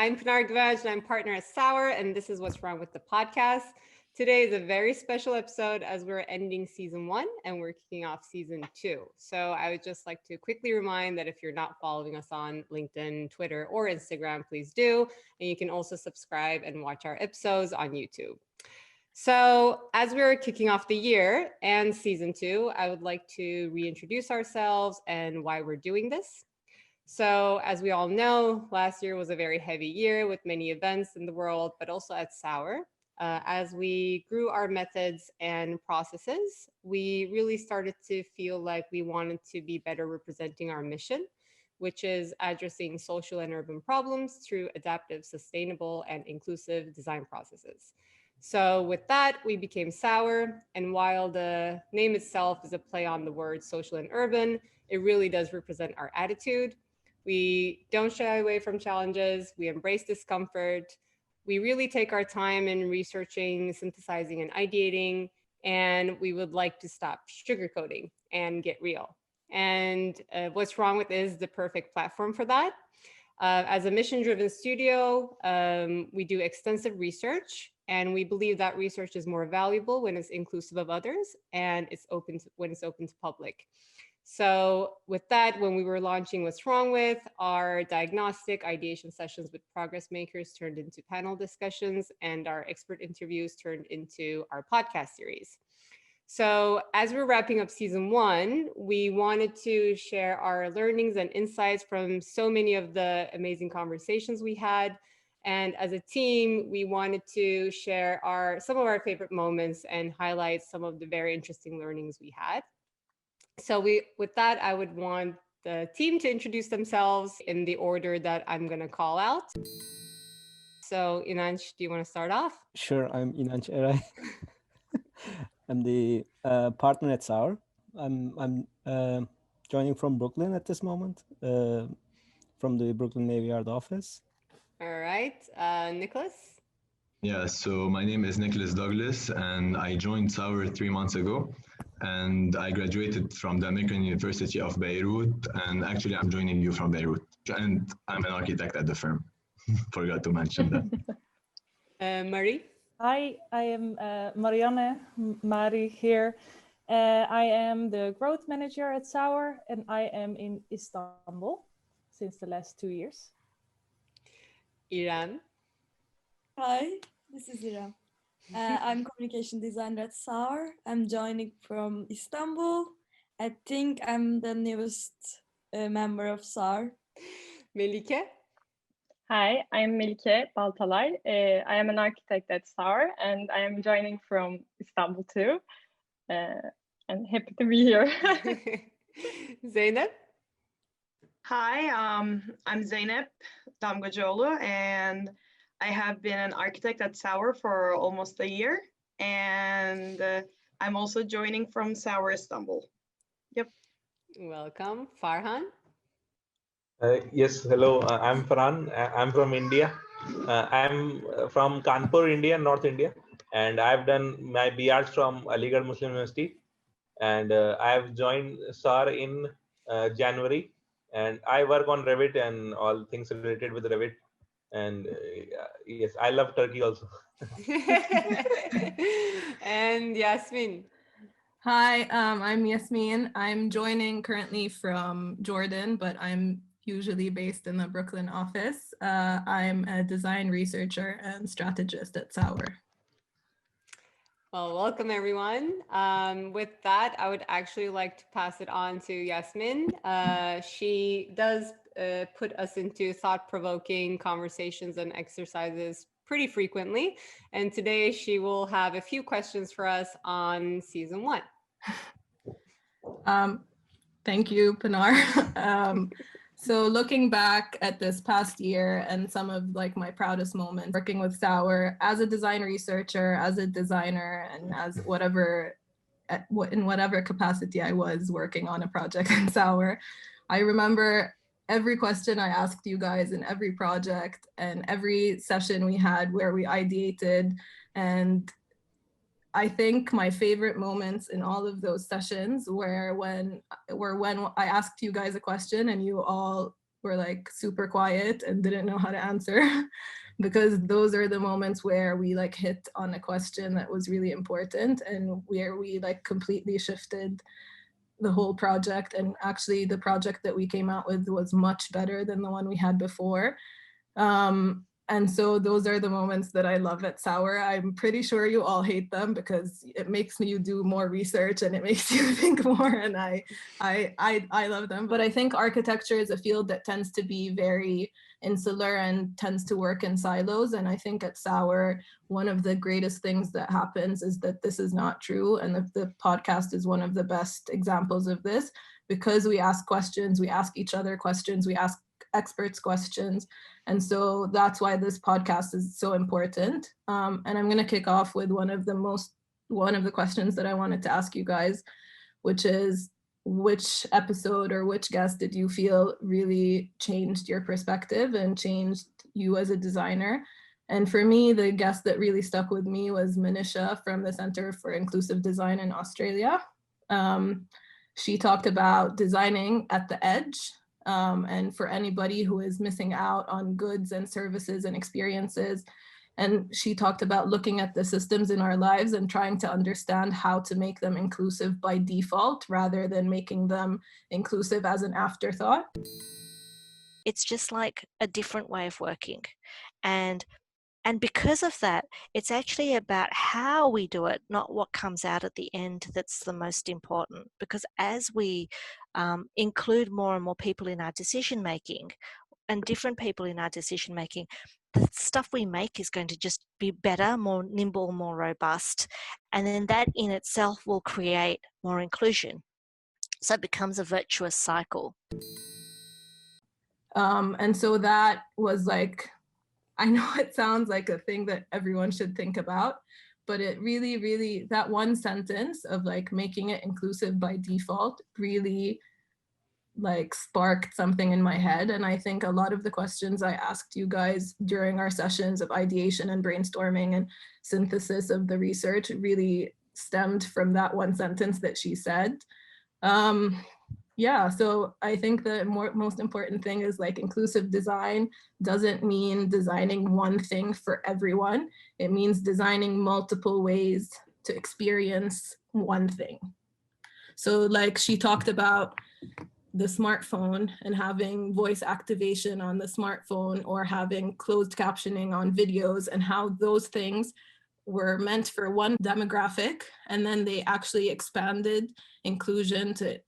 I'm Pinar Guvenc, and I'm partner at Sour, and this is What's Wrong with the Podcast. Today is a very special episode as we're ending season 1 and we're kicking off season 2. So I would just like to quickly remind that if you're not following us on LinkedIn, Twitter, or Instagram, please do. And you can also subscribe and watch our episodes on YouTube. So as we're kicking off the year and season 2, I would like to reintroduce ourselves and why we're doing this. So as we all know, last year was a very heavy year with many events in the world, but also at Sour. As we grew our methods and processes, we really started to feel like we wanted to be better representing our mission, which is addressing social and urban problems through adaptive, sustainable, and inclusive design processes. So with that, we became Sour. And while the name itself is a play on the word social and urban, it really does represent our attitude. We don't shy away from challenges. We embrace discomfort. We really take our time in researching, synthesizing, and ideating. And we would like to stop sugarcoating and get real. And What's Wrong with is the perfect platform for that. As a mission-driven studio, we do extensive research, and we believe that research is more valuable when it's inclusive of others and when it's open to public. So with that, when we were launching What's Wrong With, our diagnostic ideation sessions with progress makers turned into panel discussions, and our expert interviews turned into our podcast series. So as we're wrapping up season 1, we wanted to share our learnings and insights from so many of the amazing conversations we had. And as a team, we wanted to share some of our favorite moments and highlight some of the very interesting learnings we had. So with that, I would want the team to introduce themselves in the order that I'm going to call out. So Inanc, do you want to start off? Sure, I'm Inanc Eray. I'm the partner at Sour. I'm joining from Brooklyn at this moment, from the Brooklyn Navy Yard office. All right, Nicholas? Yeah, so my name is Nicholas Douglas, and I joined Sour 3 months ago. And I graduated from the American University of Beirut, and actually I'm joining you from Beirut. And I'm an architect at the firm. Forgot to mention that. Marie? Hi, I am Marianne, Mari here. I am the growth manager at Sour, and I am in Istanbul since the last 2 years. Irem? Hi, this is Irem. I'm communication designer at Sour. I'm joining from Istanbul. I think I'm the newest member of Sour. Melike? Hi, I'm Melike Baltalar. I am an architect at Sour, and I am joining from Istanbul too. And happy to be here. Zeynep? Hi, I'm Zeynep Damgacioglu, and I have been an architect at Sour for almost a year, and I'm also joining from Sour Istanbul. Yep. Welcome. Farhan? Yes, hello, I'm Farhan. I'm from India. I'm from Kanpur, India, North India, and I've done my BRs from Aligarh Muslim University, and I've joined SAR in January, and I work on Revit and all things related with Revit. And yes, I love Turkey also. And Yasmine? Hi, I'm Yasmine. I'm joining currently from Jordan, but I'm usually based in the Brooklyn office. I'm a design researcher and strategist at Sour. Well, welcome everyone. With that, I would actually like to pass it on to Yasmine. She does put us into thought-provoking conversations and exercises pretty frequently. And today she will have a few questions for us on season 1. Thank you, Pinar. So looking back at this past year and some of my proudest moments working with Sour as a design researcher, as a designer, and as in whatever capacity I was working on a project in Sour, I remember every question I asked you guys in every project and every session we had where we ideated. And I think my favorite moments in all of those sessions were when I asked you guys a question and you all were like super quiet and didn't know how to answer because those are the moments where we like hit on a question that was really important and where we like completely shifted the whole project. And actually the project that we came out with was much better than the one we had before. And so those are the moments that I love at Sour. I'm pretty sure you all hate them because it makes you do more research and it makes you think more, and I love them. But I think architecture is a field that tends to be very insular and tends to work in silos. And I think at Sour, one of the greatest things that happens is that this is not true. And the podcast is one of the best examples of this, because we ask questions, we ask each other questions, we ask experts questions. And so that's why this podcast is so important. And I'm going to kick off with one of the questions that I wanted to ask you guys, which is, which episode or which guest did you feel really changed your perspective and changed you as a designer? And for me, the guest that really stuck with me was Manisha from the Center for Inclusive Design in Australia. She talked about designing at the edge. And for anybody who is missing out on goods and services and experiences. And she talked about looking at the systems in our lives and trying to understand how to make them inclusive by default rather than making them inclusive as an afterthought. It's just like a different way of working. And because of that, it's actually about how we do it, not what comes out at the end that's the most important. Because as we include more and more people in our decision making and different people in our decision making, the stuff we make is going to just be better, more nimble, more robust. And then that in itself will create more inclusion. So it becomes a virtuous cycle. And so that was like, I know it sounds like a thing that everyone should think about, but it really, really, that one sentence of like making it inclusive by default really like sparked something in my head. And I think a lot of the questions I asked you guys during our sessions of ideation and brainstorming and synthesis of the research really stemmed from that one sentence that she said. Yeah, so I think the most important thing is like inclusive design doesn't mean designing one thing for everyone. It means designing multiple ways to experience one thing. So like she talked about the smartphone and having voice activation on the smartphone or having closed captioning on videos, and how those things were meant for one demographic, and then they actually expanded inclusion to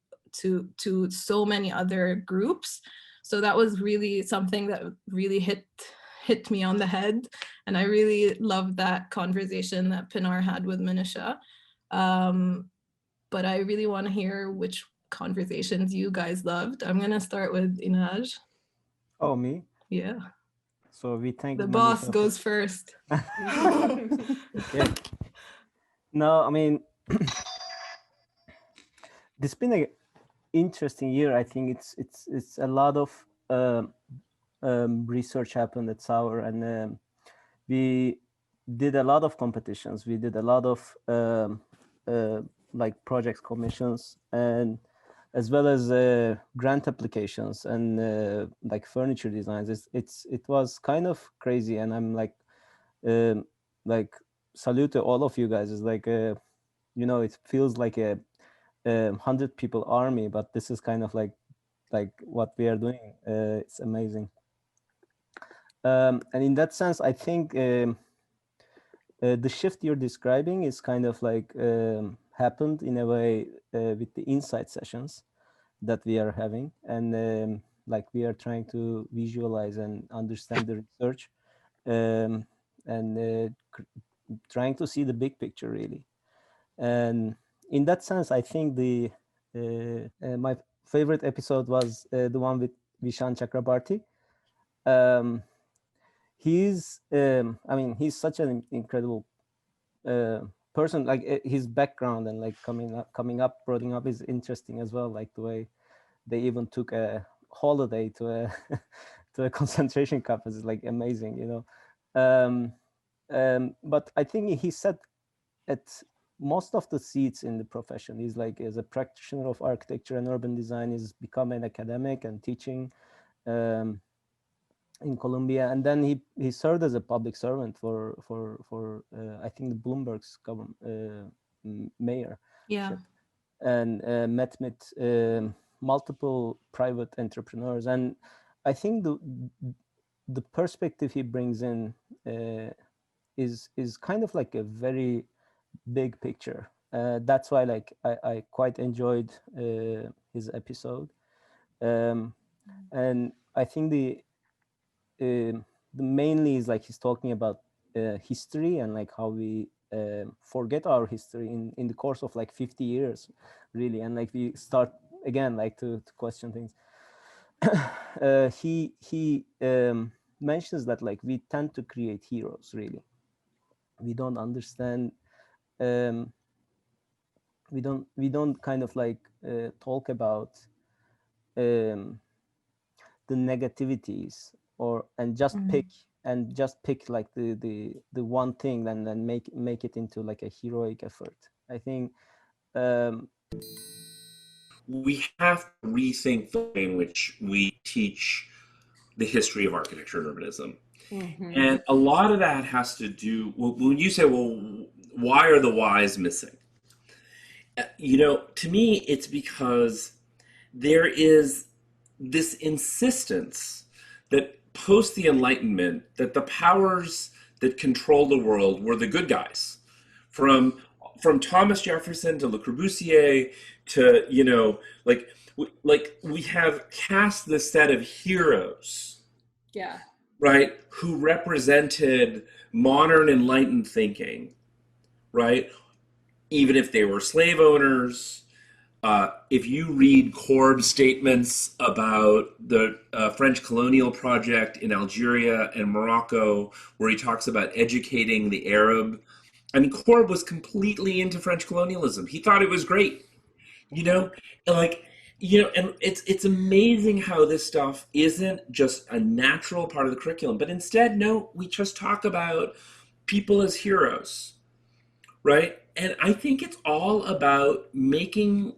so many other groups. So that was really something that really hit me on the head. And I really loved that conversation that Pinar had with Manisha. But I really want to hear which conversations you guys loved. I'm going to start with Inaj. Oh, me? Yeah. So we thank the boss goes first. Okay. No, I mean, it's been an interesting year. I think it's a lot of research happened at Sour, and we did a lot of competitions. We did a lot of like projects commissions, and as well as grant applications and like furniture designs. It was kind of crazy, and I'm like salute to all of you guys. It's like you know, it feels like a 100 people army, but this is kind of like what we are doing. It's amazing. And in that sense, I think the shift you're describing is kind of like happened in a way with the insight sessions that we are having, and like we are trying to visualize and understand the research, and trying to see the big picture really. And in that sense, I think the my favorite episode was the one with Vishan Chakrabarty. He's I mean, he's such an incredible person. Like his background and like coming up growing up is interesting as well, like the way they even took a holiday to a to a concentration camp is like amazing, you know. But I think he sat at most of the seats in the profession. He's like, as a practitioner of architecture and urban design, he's become an academic and teaching, in Colombia, and then he served as a public servant for I think the Bloomberg's government mayor. Yeah. And met with multiple private entrepreneurs, and I think the perspective he brings in is kind of like a very big picture. That's why like I quite enjoyed his episode, and I think the mainly is like he's talking about history and like how we forget our history in the course of like 50 years, really, and like we start again like to question things. He mentions that like we tend to create heroes, really. We don't understand. We don't kind of like talk about the negativities and just pick like the one thing and then make it into like a heroic effort. I think we have to rethink the way in which we teach the history of architecture and urbanism. And a lot of that has to do, when you say, well, why are the whys missing? You know, to me, it's because there is this insistence that post the Enlightenment, that the powers that control the world were the good guys. From Thomas Jefferson to Le Corbusier to, you know, like we have cast this set of heroes. Yeah. Right? Who represented modern enlightened thinking, right? Even if they were slave owners. If you read Corb's statements about the French colonial project in Algeria and Morocco, where he talks about educating the Arab, I mean, Corb was completely into French colonialism. He thought it was great, you know, and like, you know, and it's amazing how this stuff isn't just a natural part of the curriculum, but instead, no, we just talk about people as heroes, right? And I think it's all about making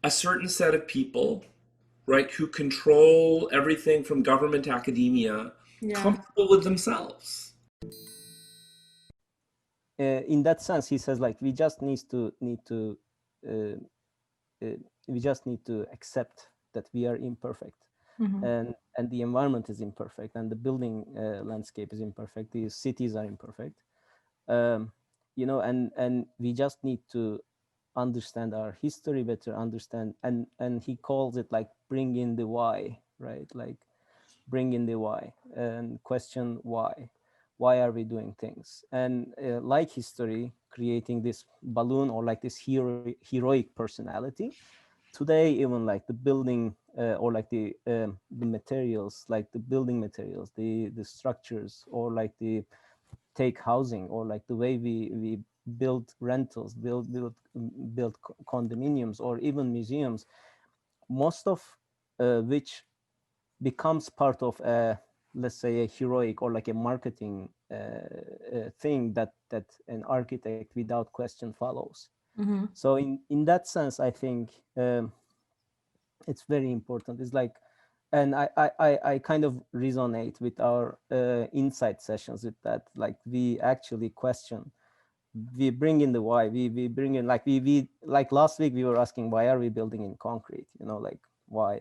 a certain set of people, right, who control everything from government to academia, comfortable with themselves. In that sense, he says like we just need to accept that we are imperfect, and the environment is imperfect, and the building landscape is imperfect, the cities are imperfect, you know, and we just need to understand our history better, understand, and he calls it like bring in the why, right? Like bring in the why and question why are we doing things, and like history, creating this balloon or like this heroic personality. Today, even like the building or like the materials, like the building materials, the structures, or like the take housing, or like the way we build rentals, build condominiums, or even museums, most of which becomes part of a, let's say, a heroic or like a marketing thing that an architect without question follows. So in that sense, I think it's very important. It's like, and I kind of resonate with our insight sessions with that. Like we actually question, we bring in the why, we bring in like we like last week we were asking why are we building in concrete, you know, like why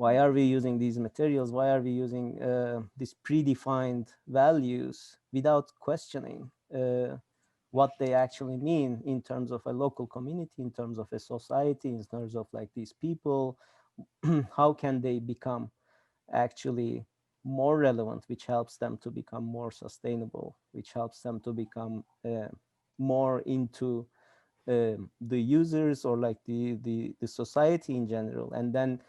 are we using these materials, why are we using these predefined values without questioning what they actually mean in terms of a local community, in terms of a society, in terms of like these people. How can they become actually more relevant, which helps them to become more sustainable, which helps them to become more into the users, or like the society in general, and then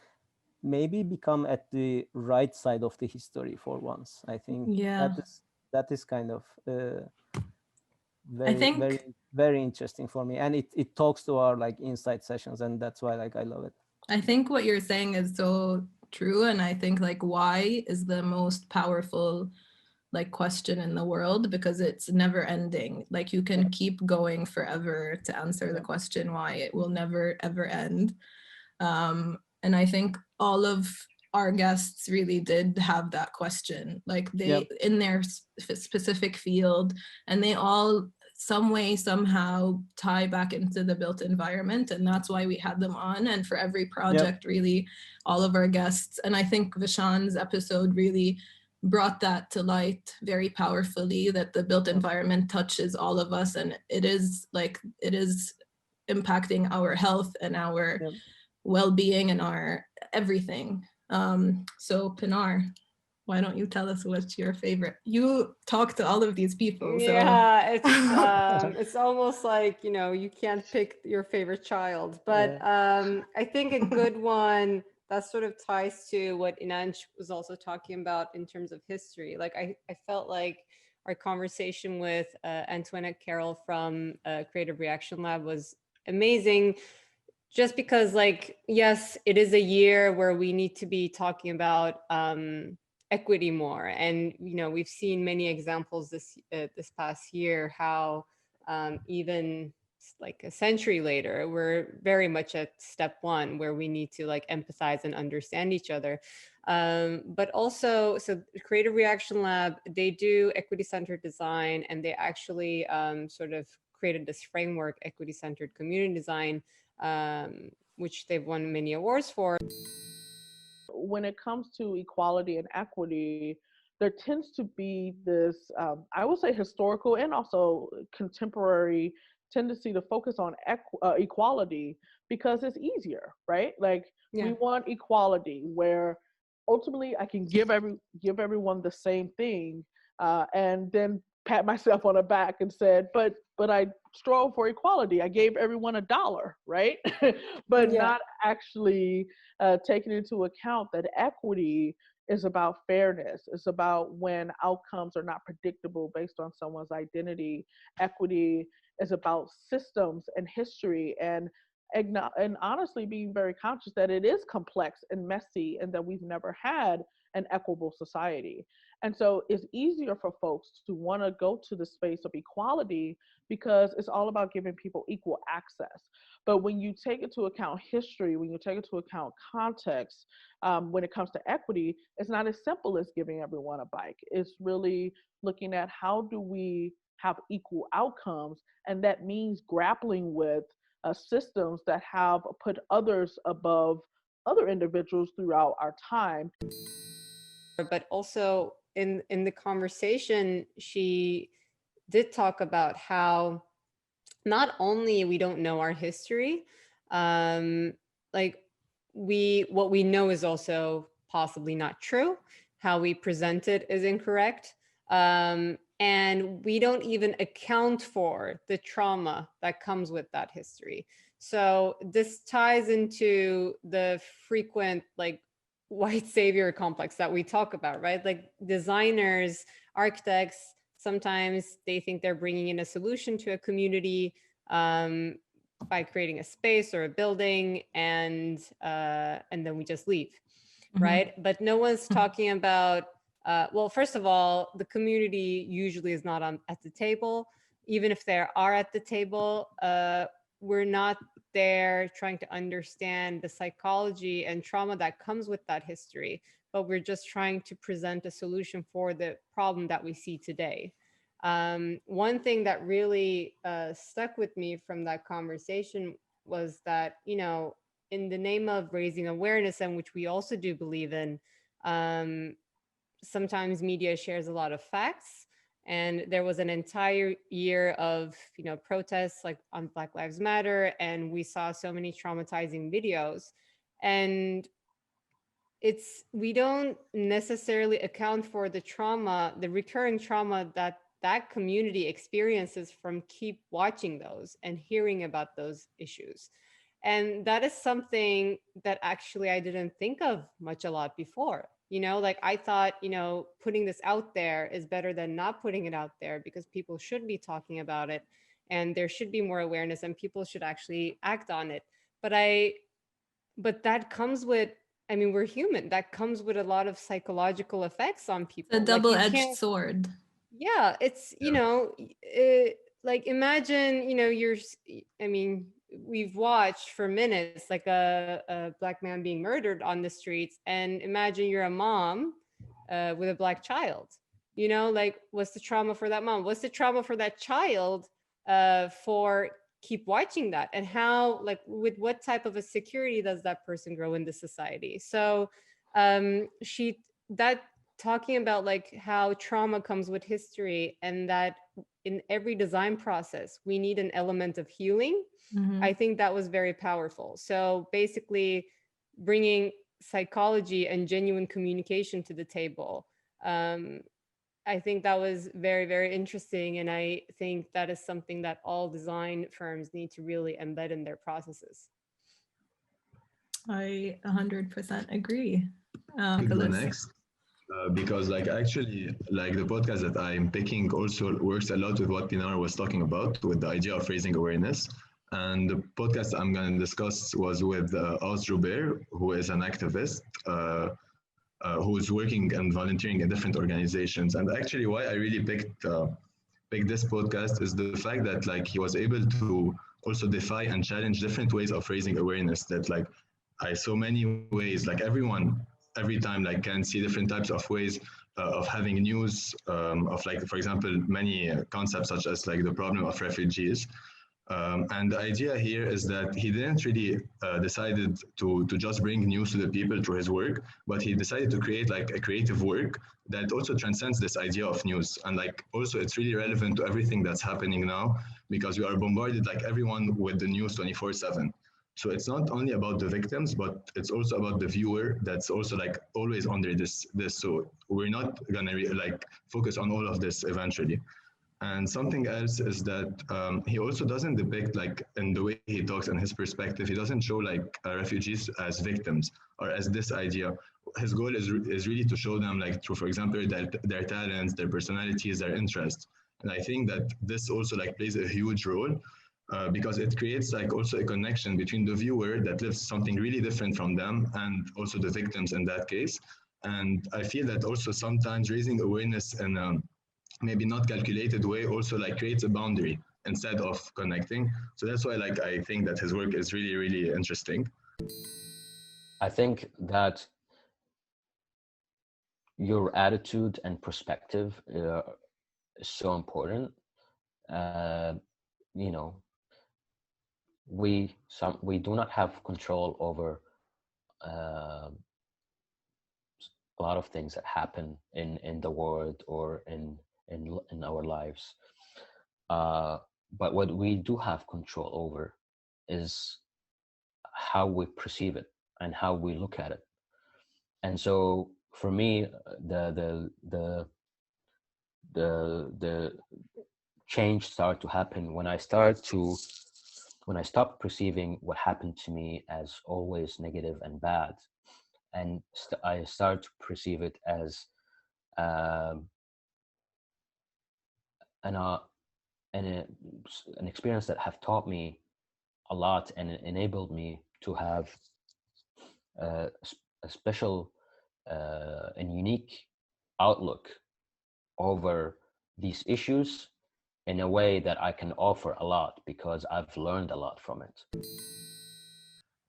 maybe become at the right side of the history for once. I think that is kind of very interesting for me, and it talks to our like insight sessions, and that's why like I love it. I think what you're saying is so true, and I think like why is the most powerful like question in the world, because it's never ending. Like you can keep going forever to answer the question why. It will never ever end. And I think all of our guests really did have that question, like they in their specific field, and they all some way somehow tie back into the built environment, and that's why we had them on. And for every project, really, all of our guests, and I think Vishan's episode really brought that to light very powerfully, that the built environment touches all of us, and it is impacting our health and our well-being and our everything. So Pinar, why don't you tell us what's your favorite? You talk to all of these people. So. Yeah, it's almost like, you know, you can't pick your favorite child, but I think a good one that sort of ties to what Inanc was also talking about in terms of history. Like I felt like our conversation with Antoinette Carroll from Creative Reaction Lab was amazing, just because, like, yes, it is a year where we need to be talking about equity more, and you know, we've seen many examples this past year how even like a century later, we're very much at step one, where we need to like empathize and understand each other. But also, so Creative Reaction Lab, they do equity-centered design, and they actually sort of created this framework, equity-centered community design, which they've won many awards for. When it comes to equality and equity, there tends to be this, I would say, historical and also contemporary tendency to focus on equality because it's easier, right? Like we want equality where ultimately I can give everyone the same thing, and then pat myself on the back and said, but I strove for equality. I gave everyone $1, right? But not actually taking into account that equity is about fairness. It's about when outcomes are not predictable based on someone's identity. Equity is about systems and history, and honestly being very conscious that it is complex and messy, and that we've never had an equitable society. And so it's easier for folks to want to go to the space of equality because it's all about giving people equal access. But when you take into account history, when you take into account context, when it comes to equity, it's not as simple as giving everyone a bike. It's really looking at how do we have equal outcomes, and that means grappling with systems that have put others above other individuals throughout our time. But also in the conversation, she did talk about how not only we don't know our history, like what we know is also possibly not true. How we present it is incorrect. And we don't even account for the trauma that comes with that history. So this ties into the frequent like white savior complex that we talk about, right? Like designers, architects, sometimes they think they're bringing in a solution to a community by creating a space or a building, and then we just leave, right? But no one's talking about, well, first of all, the community usually is not at the table. Even if they are at the table, we're not there trying to understand the psychology and trauma that comes with that history, but we're just trying to present a solution for the problem that we see today. One thing that really stuck with me from that conversation was that, you know, in the name of raising awareness, and which we also do believe in, sometimes media shares a lot of facts. And there was an entire year of, you know, protests like on Black Lives Matter, and we saw so many traumatizing videos. And we don't necessarily account for the trauma, the recurring trauma that community experiences from keep watching those and hearing about those issues. And that is something that actually I didn't think of much a lot before. You know, like I thought, you know, putting this out there is better than not putting it out there, because people should be talking about it and there should be more awareness and people should actually act on it. But that comes with, I mean, we're human. That comes with a lot of psychological effects on people. A double-edged sword. Yeah, it's, you know, like imagine, you know, we've watched for minutes like a Black man being murdered on the streets, and imagine you're a mom with a Black child. You know, like, what's the trauma for that mom? What's the trauma for that child for keep watching that? And how, like, with what type of a security does that person grow into society? So that talking about like how trauma comes with history, and that in every design process we need an element of healing. I think that was very powerful. So basically bringing psychology and genuine communication to the table. I think that was very, very interesting. And I think that is something that all design firms need to really embed in their processes. I 100% agree. Go next. Because like actually like the podcast that I'm picking also works a lot with what Pinar was talking about with the idea of raising awareness. And the podcast I'm going to discuss was with Ozkan, who is an activist who is working and volunteering in different organizations. And actually why I really picked this podcast is the fact that like he was able to also defy and challenge different ways of raising awareness, that like I saw many ways, like every time like can see different types of ways of having news of like, for example, many concepts such as like the problem of refugees. And the idea here is that he didn't really decided to just bring news to the people through his work, but he decided to create like a creative work that also transcends this idea of news. And like also it's really relevant to everything that's happening now, because we are bombarded like everyone with the news 24/7. So it's not only about the victims, but it's also about the viewer that's also like always under this. So we're not gonna like focus on all of this eventually. And something else is that he also doesn't depict like in the way he talks and his perspective, he doesn't show like refugees as victims or as this idea. His goal is really to show them like through, for example, their talents, their personalities, their interests. And I think that this also like plays a huge role because it creates like also a connection between the viewer that lives something really different from them and also the victims in that case. And I feel that also sometimes raising awareness in maybe not calculated way also like creates a boundary instead of connecting. So that's why like I think that his work is really, really interesting. I think that your attitude and perspective is so important. You know, we do not have control over a lot of things that happen in the world or in our lives, but what we do have control over is how we perceive it and how we look at it. And so for me, the change started to happen when I stopped perceiving what happened to me as always negative and bad, and I started to perceive it as an experience that have taught me a lot and enabled me to have a special and unique outlook over these issues in a way that I can offer a lot because I've learned a lot from it.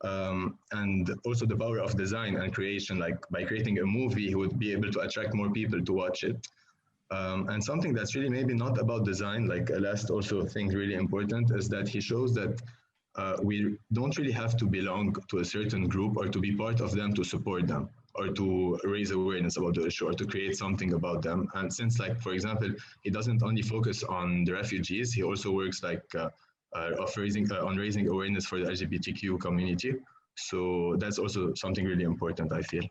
And also the power of design and creation, like by creating a movie, he would be able to attract more people to watch it. And something that's really maybe not about design, like a last also thing really important is that he shows that we don't really have to belong to a certain group or to be part of them to support them or to raise awareness about the issue or to create something about them. And since like, for example, he doesn't only focus on the refugees, he also works like on raising awareness for the LGBTQ community. So that's also something really important, I feel.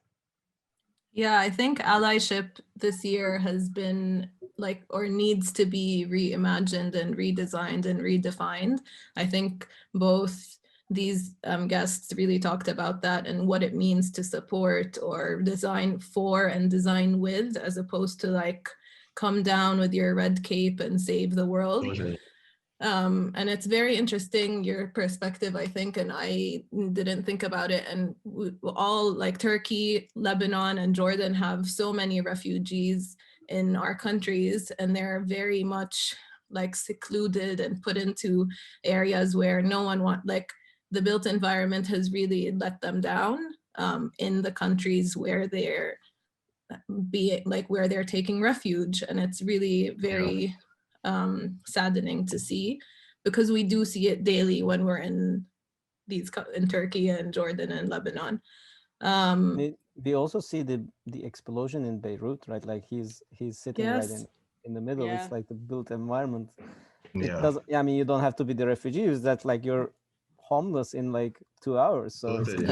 Yeah, I think allyship this year has been like, or needs to be reimagined and redesigned and redefined. I think both these guests really talked about that and what it means to support or design for and design with, as opposed to like come down with your red cape and save the world. Totally. And it's very interesting, your perspective, I think, and I didn't think about it. And all like Turkey, Lebanon, and Jordan have so many refugees in our countries, and they're very much like secluded and put into areas where no one like the built environment has really let them down in the countries where they're where they're taking refuge. And it's really very saddening to see, because we do see it daily when we're in Turkey and Jordan and Lebanon. We also see the explosion in Beirut, right? Like he's sitting right in the middle. It's like the built environment. It doesn't. I mean, you don't have to be the refugee. It's that like you're homeless in like 2 hours. So Totally. it's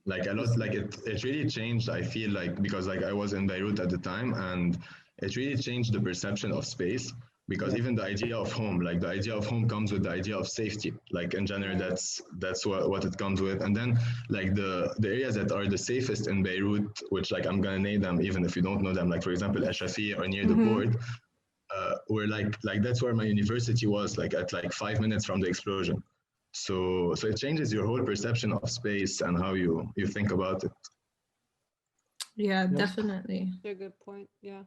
like a lot, like it really changed. I feel like, because like I was in Beirut at the time, and it really changed the perception of space, because even the idea of home, like the idea of home comes with the idea of safety, like in general, that's what it comes with. And then like the areas that are the safest in Beirut, which like I'm gonna name them even if you don't know them, like for example Ashafi or near the port, where like that's where my university was, like at like 5 minutes from the explosion. So it changes your whole perception of space and how you think about it. Yeah, definitely. That's a good point. Yeah.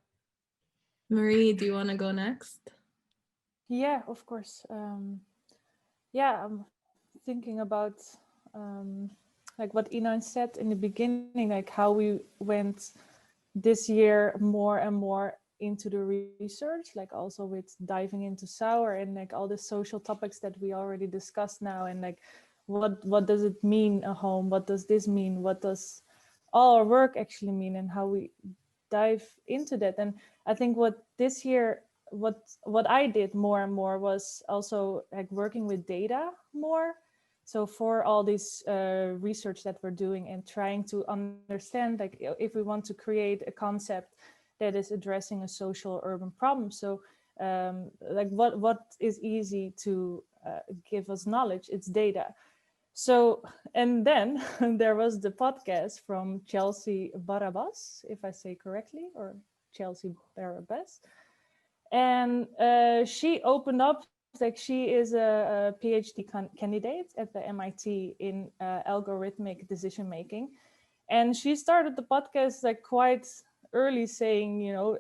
Marie, do you want to go next? Yeah, of course. I'm thinking about like what Inanc said in the beginning, like how we went this year more and more into the research, like also with diving into Sour and like all the social topics that we already discussed now, and like what does it mean a home? What does this mean? What does all our work actually mean, and how we dive into that. And I think what this year, what I did more and more was also like working with data more. So for all this research that we're doing and trying to understand, like if we want to create a concept that is addressing a social urban problem. So like what is easy to give us knowledge? It's data. So, and then there was the podcast from Chelsea Barabas, if I say correctly, or Chelsea Barabas. And she opened up, like she is a PhD candidate at the MIT in algorithmic decision making. And she started the podcast like quite early, saying, you know,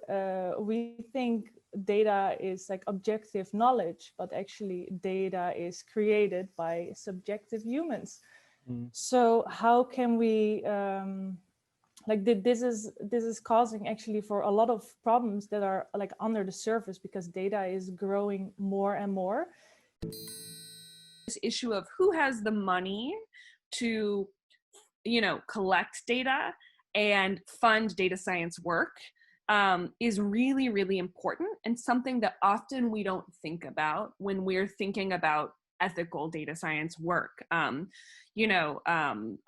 we think data is like objective knowledge, but actually data is created by subjective humans. So how can we like this is causing actually for a lot of problems that are like under the surface, because data is growing more and more. This issue of who has the money to, you know, collect data and fund data science work is really, really important, and something that often we don't think about when we're thinking about ethical data science work. You know,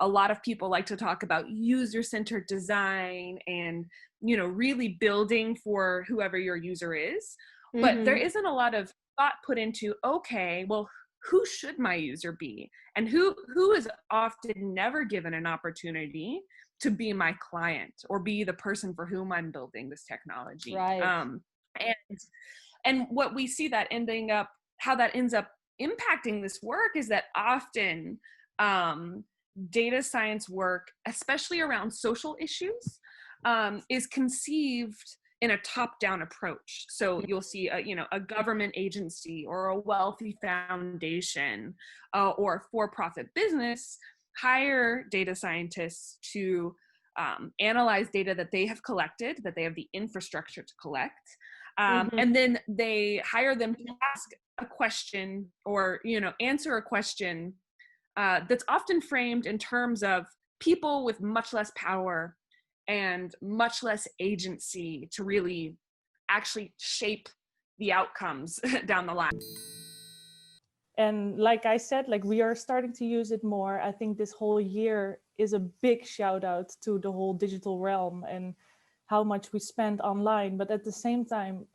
a lot of people like to talk about user-centered design and, you know, really building for whoever your user is, but there isn't a lot of thought put into, okay, well, who should my user be? And who is often never given an opportunity to be my client or be the person for whom I'm building this technology. Right. And what we see that how that ends up impacting this work is that often data science work, especially around social issues, is conceived in a top-down approach. So you'll see a government agency or a wealthy foundation or a for-profit business hire data scientists to analyze data that they have collected, that they have the infrastructure to collect, and then they hire them to ask a question or answer a question that's often framed in terms of people with much less power and much less agency to really actually shape the outcomes down the line. And like I said, like we are starting to use it more. I think this whole year is a big shout out to the whole digital realm and how much we spend online. But at the same time,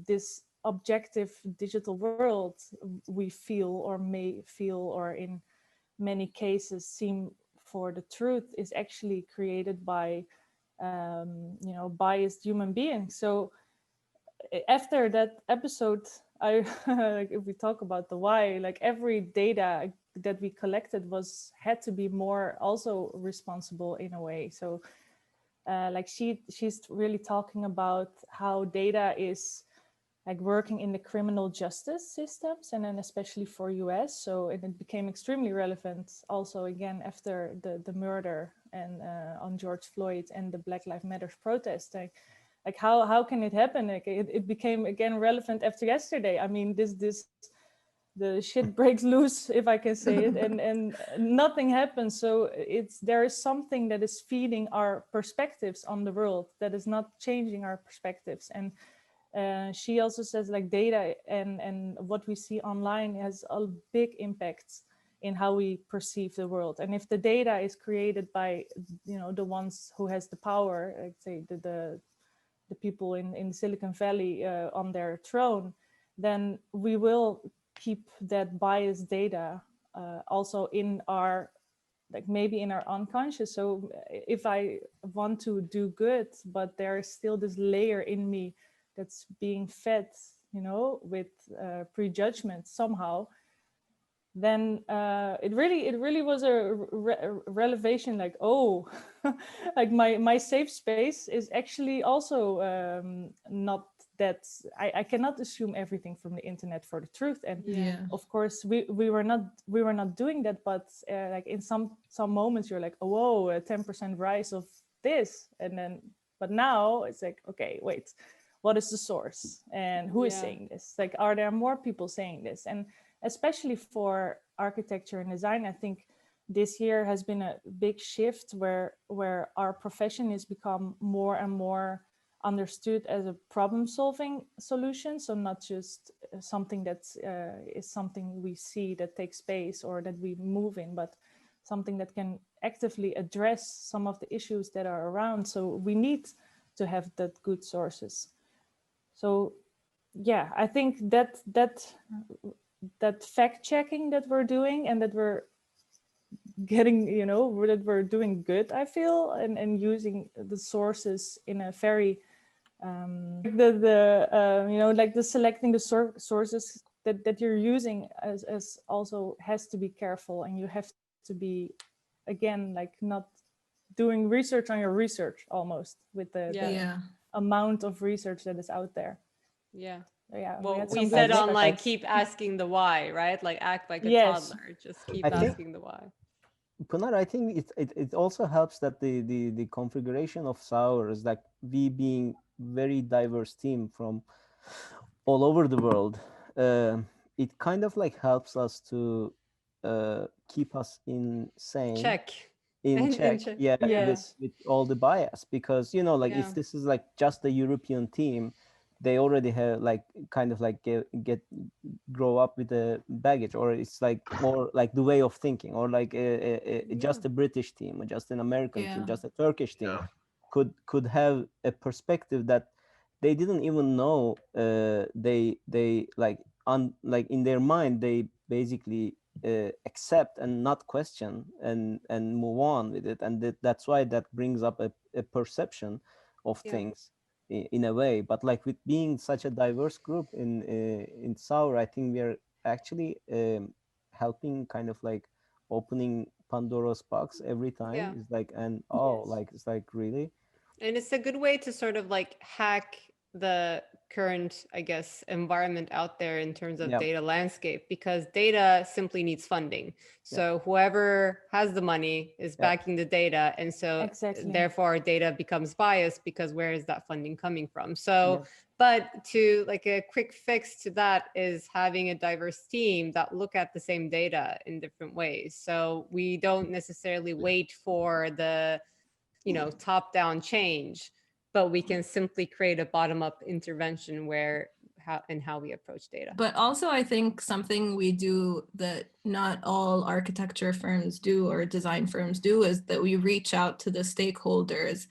this objective digital world we feel or may feel, or in many cases seem for the truth, is actually created by biased human beings. So after that episode, if we talk about the why, like every data that we collected had to be more also responsible in a way. So like she's really talking about how data is like working in the criminal justice systems, and then especially for US. So it became extremely relevant also again after the murder and on George Floyd and the Black Lives Matter protest. Like how can it happen? Like it became again relevant after yesterday. I mean, the shit breaks loose, if I can say it, and nothing happens. So there is something that is feeding our perspectives on the world that is not changing our perspectives. And she also says like data and what we see online has a big impact in how we perceive the world. And if the data is created by, you know, the ones who has the power, like say the people in Silicon Valley on their throne, then we will keep that biased data also in our, like maybe in our unconscious. So if I want to do good, but there is still this layer in me that's being fed, you know, with prejudgment somehow, then it really was a revelation, like, oh, like my safe space is actually also not that, I cannot assume everything from the internet for the truth. And of course we were not doing that, but like in some moments you're like, oh, whoa, a 10% rise of this, and then but now it's like, okay, wait, what is the source and who is saying this? Like, are there more people saying this? And especially for architecture and design, I think this year has been a big shift where our profession has become more and more understood as a problem-solving solution. So not just something that is something we see that takes space or that we move in, but something that can actively address some of the issues that are around. So we need to have that good sources. So yeah, I think that fact checking that we're doing and that we're getting, you know, that we're doing good, I feel, and using the sources in a very you know, like the selecting the sources that you're using as also has to be careful, and you have to be, again, like not doing research on your research almost with the amount of research that is out there. Well, we said on like keep asking the why, right? Like act like a toddler, just keep asking the why. Pinar, I think it also helps that the configuration of Sour is like we being very diverse team from all over the world. It kind of like helps us to keep us in check. With all the bias, because, you know, like if this is like just a European team, they already have like kind of like grow up with a baggage, or it's like more like the way of thinking, or like just a British team, or just an American team, just a Turkish team could have a perspective that they didn't even know they like like in their mind they basically accept and not question and move on with it, and that's why that brings up a perception of things in a way. But like with being such a diverse group in Sour, I think we are actually helping kind of like opening Pandora's box every time. It's like, and like it's like really, and it's a good way to sort of like hack the current, I guess, environment out there in terms of data landscape, because data simply needs funding. So whoever has the money is backing the data, and so therefore data becomes biased, because where is that funding coming from? So but to like a quick fix to that is having a diverse team that look at the same data in different ways. So we don't necessarily wait for the, you know, top-down change, but we can simply create a bottom-up intervention where how we approach data. But also I think something we do that not all architecture firms do or design firms do is that we reach out to the stakeholders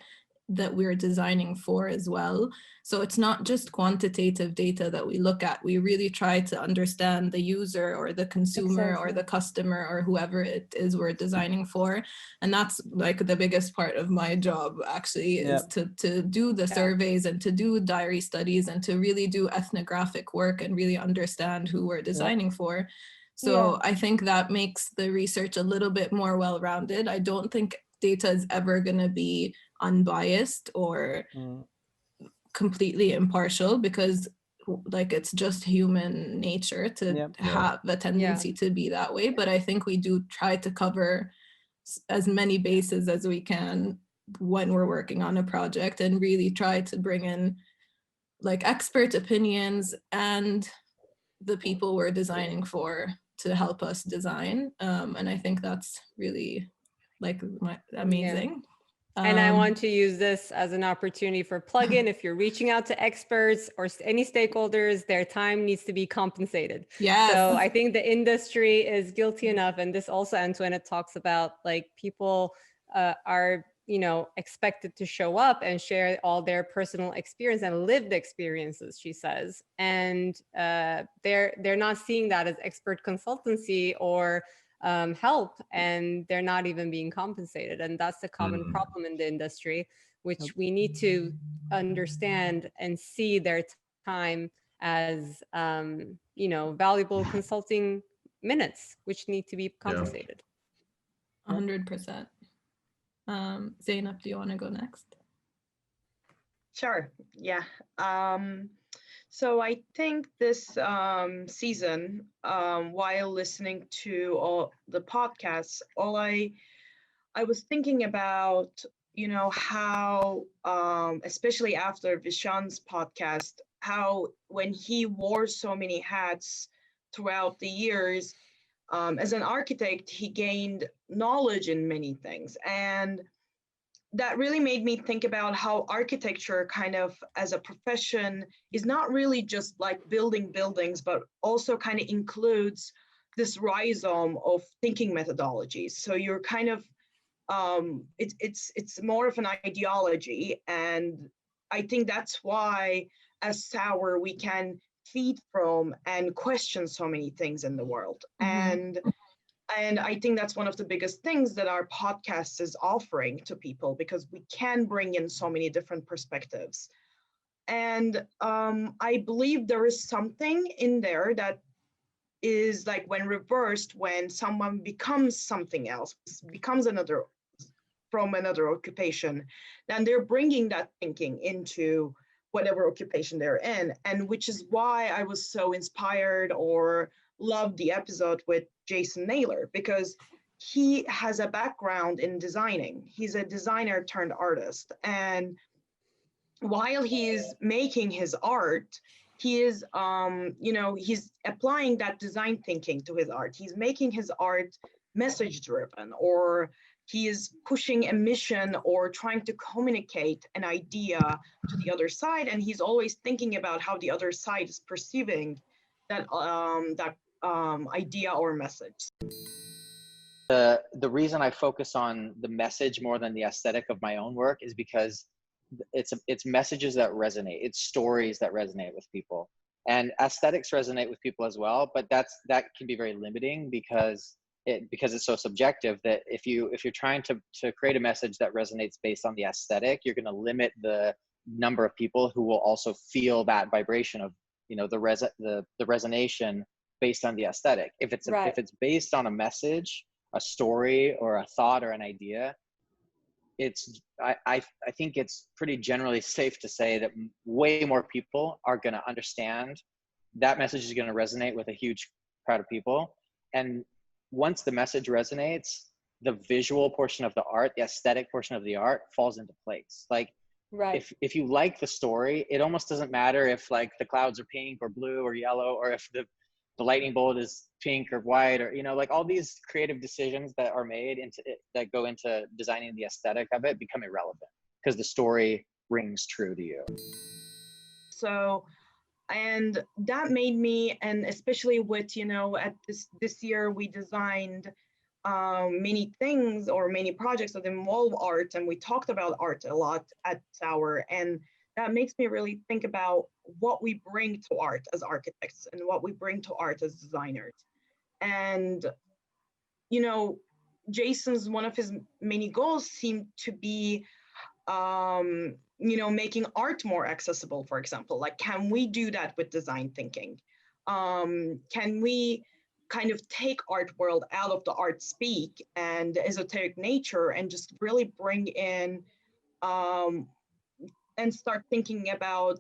that we're designing for as well. So it's not just quantitative data that we look at. We really try to understand the user or the consumer or the customer or whoever it is we're designing for. And that's like the biggest part of my job actually, is to do the surveys and to do diary studies and to really do ethnographic work and really understand who we're designing for. So I think that makes the research a little bit more well-rounded. I don't think data is ever going to be unbiased or completely impartial, because like it's just human nature to Yeah. have a tendency to be that way, but I think we do try to cover as many bases as we can when we're working on a project, and really try to bring in like expert opinions and the people we're designing for to help us design. And I think that's really like amazing. And I want to use this as an opportunity for plug-in. If you're reaching out to experts or any stakeholders, their time needs to be compensated. Yes. So I think the industry is guilty enough, and this also ends when it talks about like people are, you know, expected to show up and share all their personal experience and lived experiences, she says. And they're not seeing that as expert consultancy or help, and they're not even being compensated. And that's the common problem in the industry, which we need to understand and see their time as, you know, valuable consulting minutes, which need to be compensated. 100%. Zeynep, do you want to go next? Sure. Yeah. So I think this season, while listening to all the podcasts, I was thinking about, you know, how, especially after Vishan's podcast, how when he wore so many hats throughout the years, as an architect, he gained knowledge in many things. And that really made me think about how architecture kind of as a profession is not really just like building buildings, but also kind of includes this rhizome of thinking methodologies. So you're kind of, it's more of an ideology. And I think that's why as Sauer, we can feed from and question so many things in the world. And I think that's one of the biggest things that our podcast is offering to people, because we can bring in so many different perspectives. And I believe there is something in there that is like when reversed, when someone becomes something else, becomes from another occupation, then they're bringing that thinking into whatever occupation they're in. And which is why I was so inspired or loved the episode with Jason Naylor, because he has a background in designing. He's a designer turned artist. And while he is making his art, he is, you know, he's applying that design thinking to his art. He's making his art message driven, or he is pushing a mission or trying to communicate an idea to the other side. And he's always thinking about how the other side is perceiving that, idea or message. The reason I focus on the message more than the aesthetic of my own work is because it's messages that resonate, it's stories that resonate with people, and aesthetics resonate with people as well. But that can be very limiting because it's so subjective, that if you're trying to create a message that resonates based on the aesthetic, you're going to limit the number of people who will also feel that vibration of, you know, the resonation based on the aesthetic. If it's based on a message, a story, or a thought, or an idea, I think it's pretty generally safe to say that way more people are going to understand that message is going to resonate with a huge crowd of people. And once the message resonates, the visual portion of the art, the aesthetic portion of the art falls into place. Like, if you like the story, it almost doesn't matter if like the clouds are pink or blue or yellow, or if the lightning bolt is pink or white, or, you know, like all these creative decisions that are made that go into designing the aesthetic of it become irrelevant because the story rings true to you. So, and that made me, and especially with, you know, at this year we designed many things or many projects that involve art, and we talked about art a lot at Sauer, and that makes me really think about what we bring to art as architects and what we bring to art as designers. And, you know, Jason's, one of his many goals seemed to be, you know, making art more accessible, for example. Like, can we do that with design thinking? Can we kind of take art world out of the art speak and esoteric nature and just really bring in and start thinking about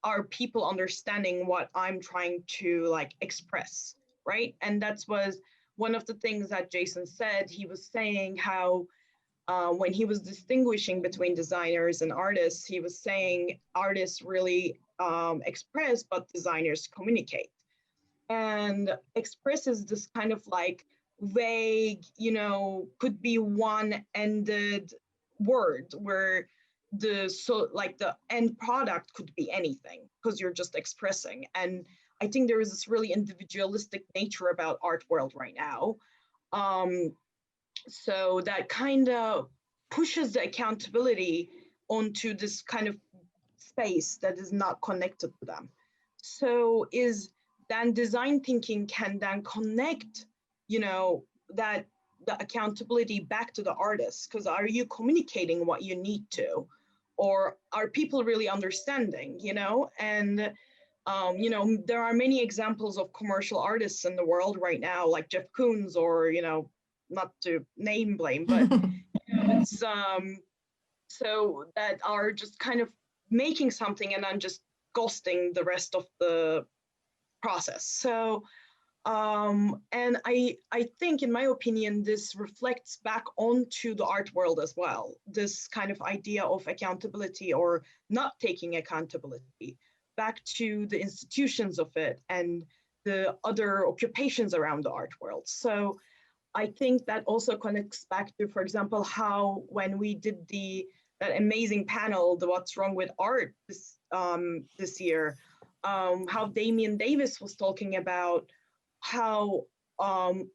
are people understanding what I'm trying to like express, right? And that was one of the things that Jason said. He was saying how when he was distinguishing between designers and artists, he was saying artists really express, but designers communicate. And express is this kind of like vague, you know, could be one-ended word where the end product could be anything because you're just expressing. And I think there is this really individualistic nature about art world right now. So that kind of pushes the accountability onto this kind of space that is not connected to them. So then design thinking can then connect, you know, that the accountability back to the artist, because are you communicating what you need to, or are people really understanding, you know? And you know, there are many examples of commercial artists in the world right now, like Jeff Koons, or, you know, not to name blame, but you know, it's so that are just kind of making something and then just ghosting the rest of the process. So and I think, in my opinion, this reflects back onto the art world as well, this kind of idea of accountability or not taking accountability, back to the institutions of it and the other occupations around the art world. So I think that also connects back to, for example, how when we did that amazing panel, the What's Wrong with Art this year, how Damian Davis was talking about how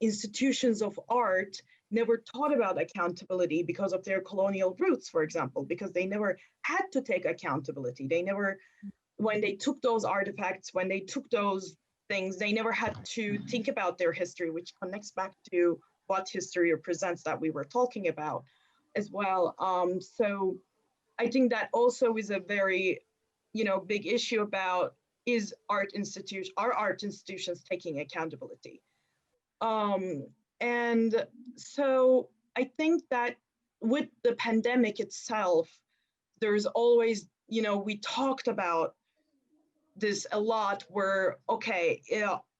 institutions of art never thought about accountability because of their colonial roots, for example, because they never had to take accountability. They never, when they took those artifacts, when they took those things, they never had to think about their history, which connects back to what history represents that we were talking about as well. So I think that also is a very, you know, big issue about are art institutions taking accountability? And so I think that with the pandemic itself, there's always, you know, we talked about this a lot where, okay,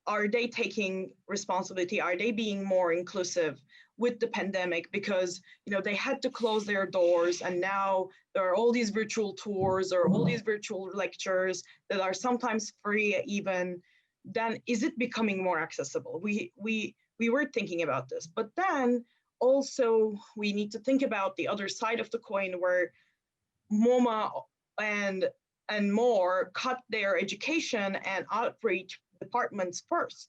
are they taking responsibility? Are they being more inclusive with the pandemic? Because, you know, they had to close their doors, and now there are all these virtual tours or all these virtual lectures that are sometimes free even. Then is it becoming more accessible? We were thinking about this, but then also we need to think about the other side of the coin, where MoMA and more cut their education and outreach departments first.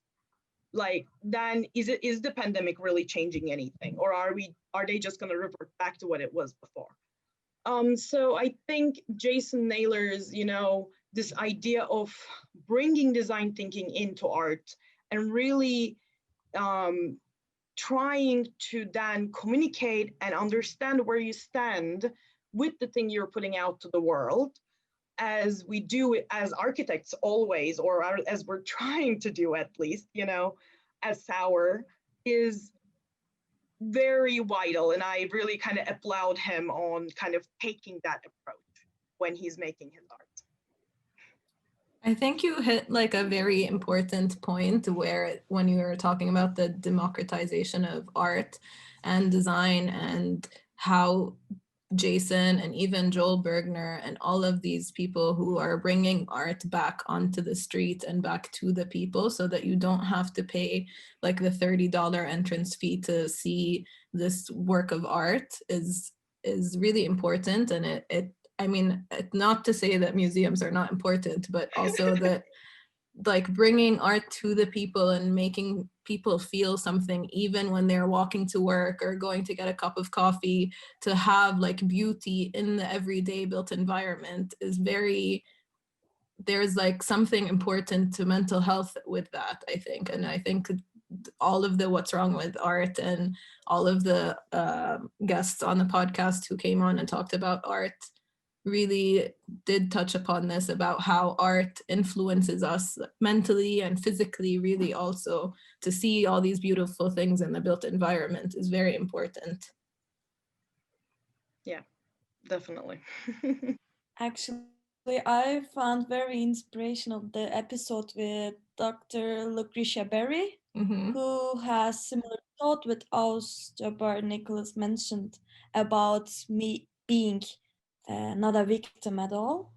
Like, then is the pandemic really changing anything, or are they just going to revert back to what it was before? So I think Jason Naylor's, you know, this idea of bringing design thinking into art and really trying to then communicate and understand where you stand with the thing you're putting out to the world, as we do it as architects always, or as we're trying to do at least, you know, as Sauer, is very vital. And I really kind of applaud him on kind of taking that approach when he's making his art. I think you hit like a very important point where when you were talking about the democratization of art and design, and how Jason and even Joel Bergner and all of these people who are bringing art back onto the street and back to the people, so that you don't have to pay like the $30 entrance fee to see this work of art is really important. And I mean, not to say that museums are not important, but also that like bringing art to the people and making people feel something, even when they're walking to work or going to get a cup of coffee, to have like beauty in the everyday built environment is there's like something important to mental health with that, I think. And I think all of the What's Wrong with Art and all of the guests on the podcast who came on and talked about art really did touch upon this, about how art influences us mentally and physically, really. Also, to see all these beautiful things in the built environment is very important. Yeah, definitely. Actually, I found very inspirational the episode with Dr. Lucretia Berry, who has similar thought with us, Jabbar Nicholas mentioned about me being not a victim at all.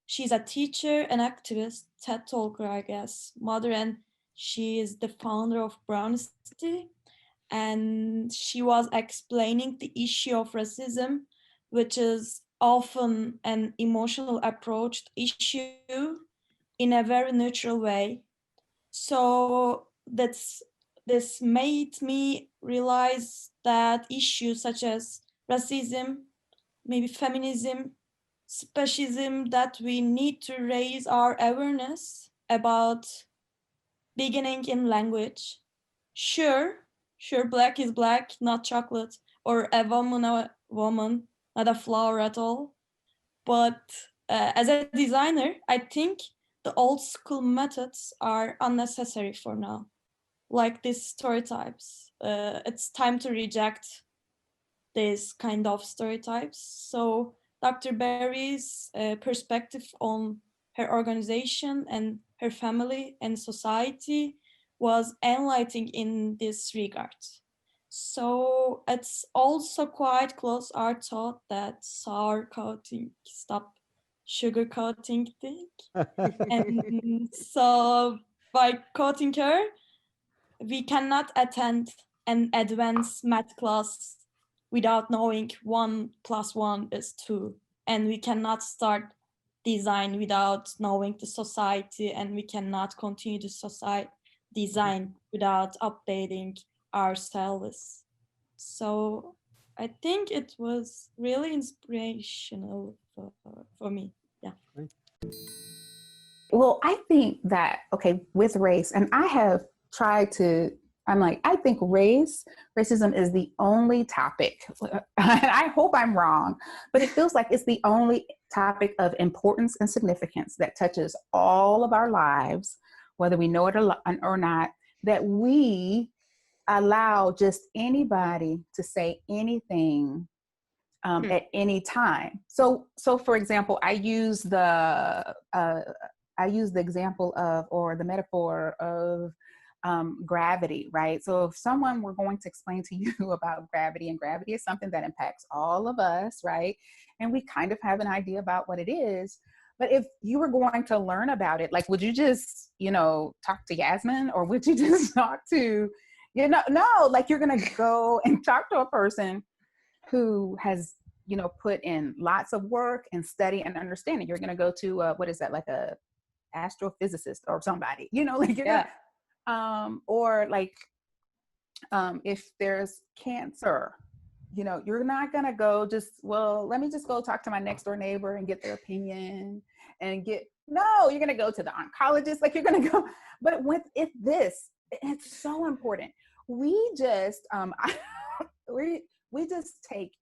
She's a teacher and activist, TED talker, I guess, mother, and she is the founder of Brown City. And she was explaining the issue of racism, which is often an emotional approached issue in a very neutral way. So this made me realize that issues such as racism, maybe feminism, speciesism, that we need to raise our awareness about, beginning in language. Sure, black is black, not chocolate, or a woman, not a flower at all. But as a designer, I think the old school methods are unnecessary for now, like these stereotypes. It's time to reject these kind of stereotypes. So Dr. Berry's perspective on her organization and her family and society was enlightening in this regard. So it's also quite close our thought that sour coating, stop sugar coating thing. And so by coating her, we cannot attend an advanced math class without knowing 1 + 1 is 2. And we cannot start design without knowing the society, and we cannot continue the society design without updating ourselves. So I think it was really inspirational for me. Yeah. Well, I think that, okay, with race, and I have tried to, I think racism is the only topic, and I hope I'm wrong, but it feels like it's the only topic of importance and significance that touches all of our lives, whether we know it or not, that we allow just anybody to say anything at any time. So for example, I use the example of, or the metaphor of gravity, right? So if someone were going to explain to you about gravity, and gravity is something that impacts all of us, right? And we kind of have an idea about what it is. But if you were going to learn about it, like, would you just, talk to Yasmine, or would you just talk to, no, like, you're going to go and talk to a person who has, put in lots of work and study and understanding. You're going to go to, what is that, like a astrophysicist or somebody, like, or like, if there's cancer, you're not going to go let me just go talk to my next door neighbor and get their opinion and you're going to go to the oncologist, like, you're going to go. But it's so important. We just, we just take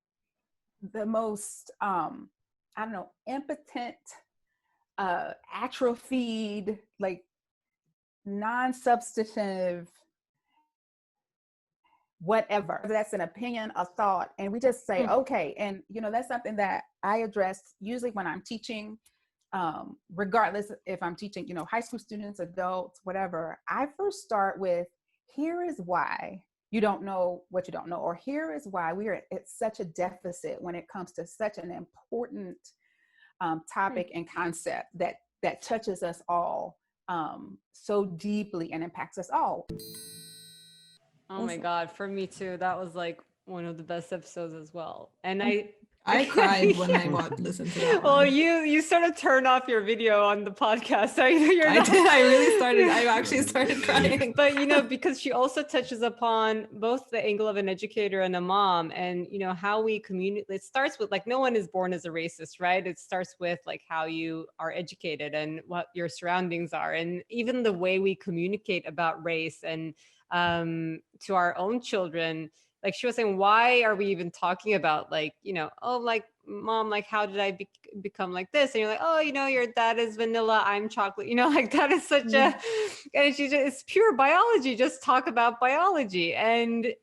the most, impotent, atrophied, like, non-substantive, whatever, that's an opinion, a thought, and we just say, okay. And that's something that I address usually when I'm teaching, regardless if I'm teaching, high school students, adults, whatever. I first start with, here is why you don't know what you don't know, or here is why we are at such a deficit when it comes to such an important topic and concept that touches us all so deeply and impacts us all. Oh my God, for me too. That was like one of the best episodes as well. And I cried when I listened to that. Well, you sort of turned off your video on the podcast. I actually started crying. But because she also touches upon both the angle of an educator and a mom, and how we communicate. It starts with, like, no one is born as a racist, right? It starts with, like, how you are educated and what your surroundings are, and even the way we communicate about race and to our own children. Like, she was saying, why are we even talking about, like, oh, like, mom, like, how did I become like this? And you're like, oh, your dad is vanilla, I'm chocolate, like, that is such a, and it's pure biology. Just talk about biology. And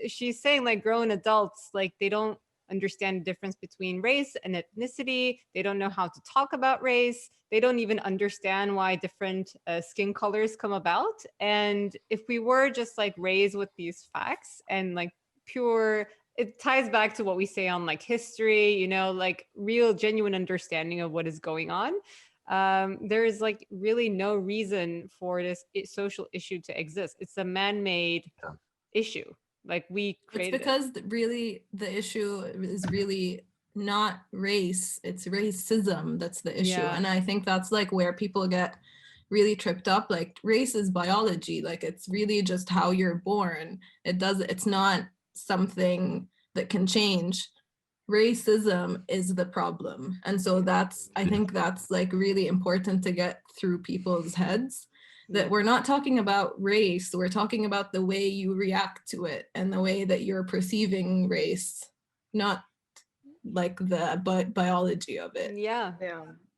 she's saying, like, grown adults, like, they don't understand the difference between race and ethnicity. They don't know how to talk about race. They don't even understand why different skin colors come about. And if we were just like raised with these facts and like pure, it ties back to what we say on like history, you know, like real genuine understanding of what is going on. There is like really no reason for this social issue to exist. It's a man-made issue. Like we created it's because really the issue is really not race, it's racism that's the issue. Yeah. And I think that's like where people get really tripped up. Like race is biology, like it's really just how you're born. It's not something that can change. Racism is the problem. And so I think that's like really important to get through people's heads, that we're not talking about race, we're talking about the way you react to it and the way that you're perceiving race, not like the biology of it. Yeah.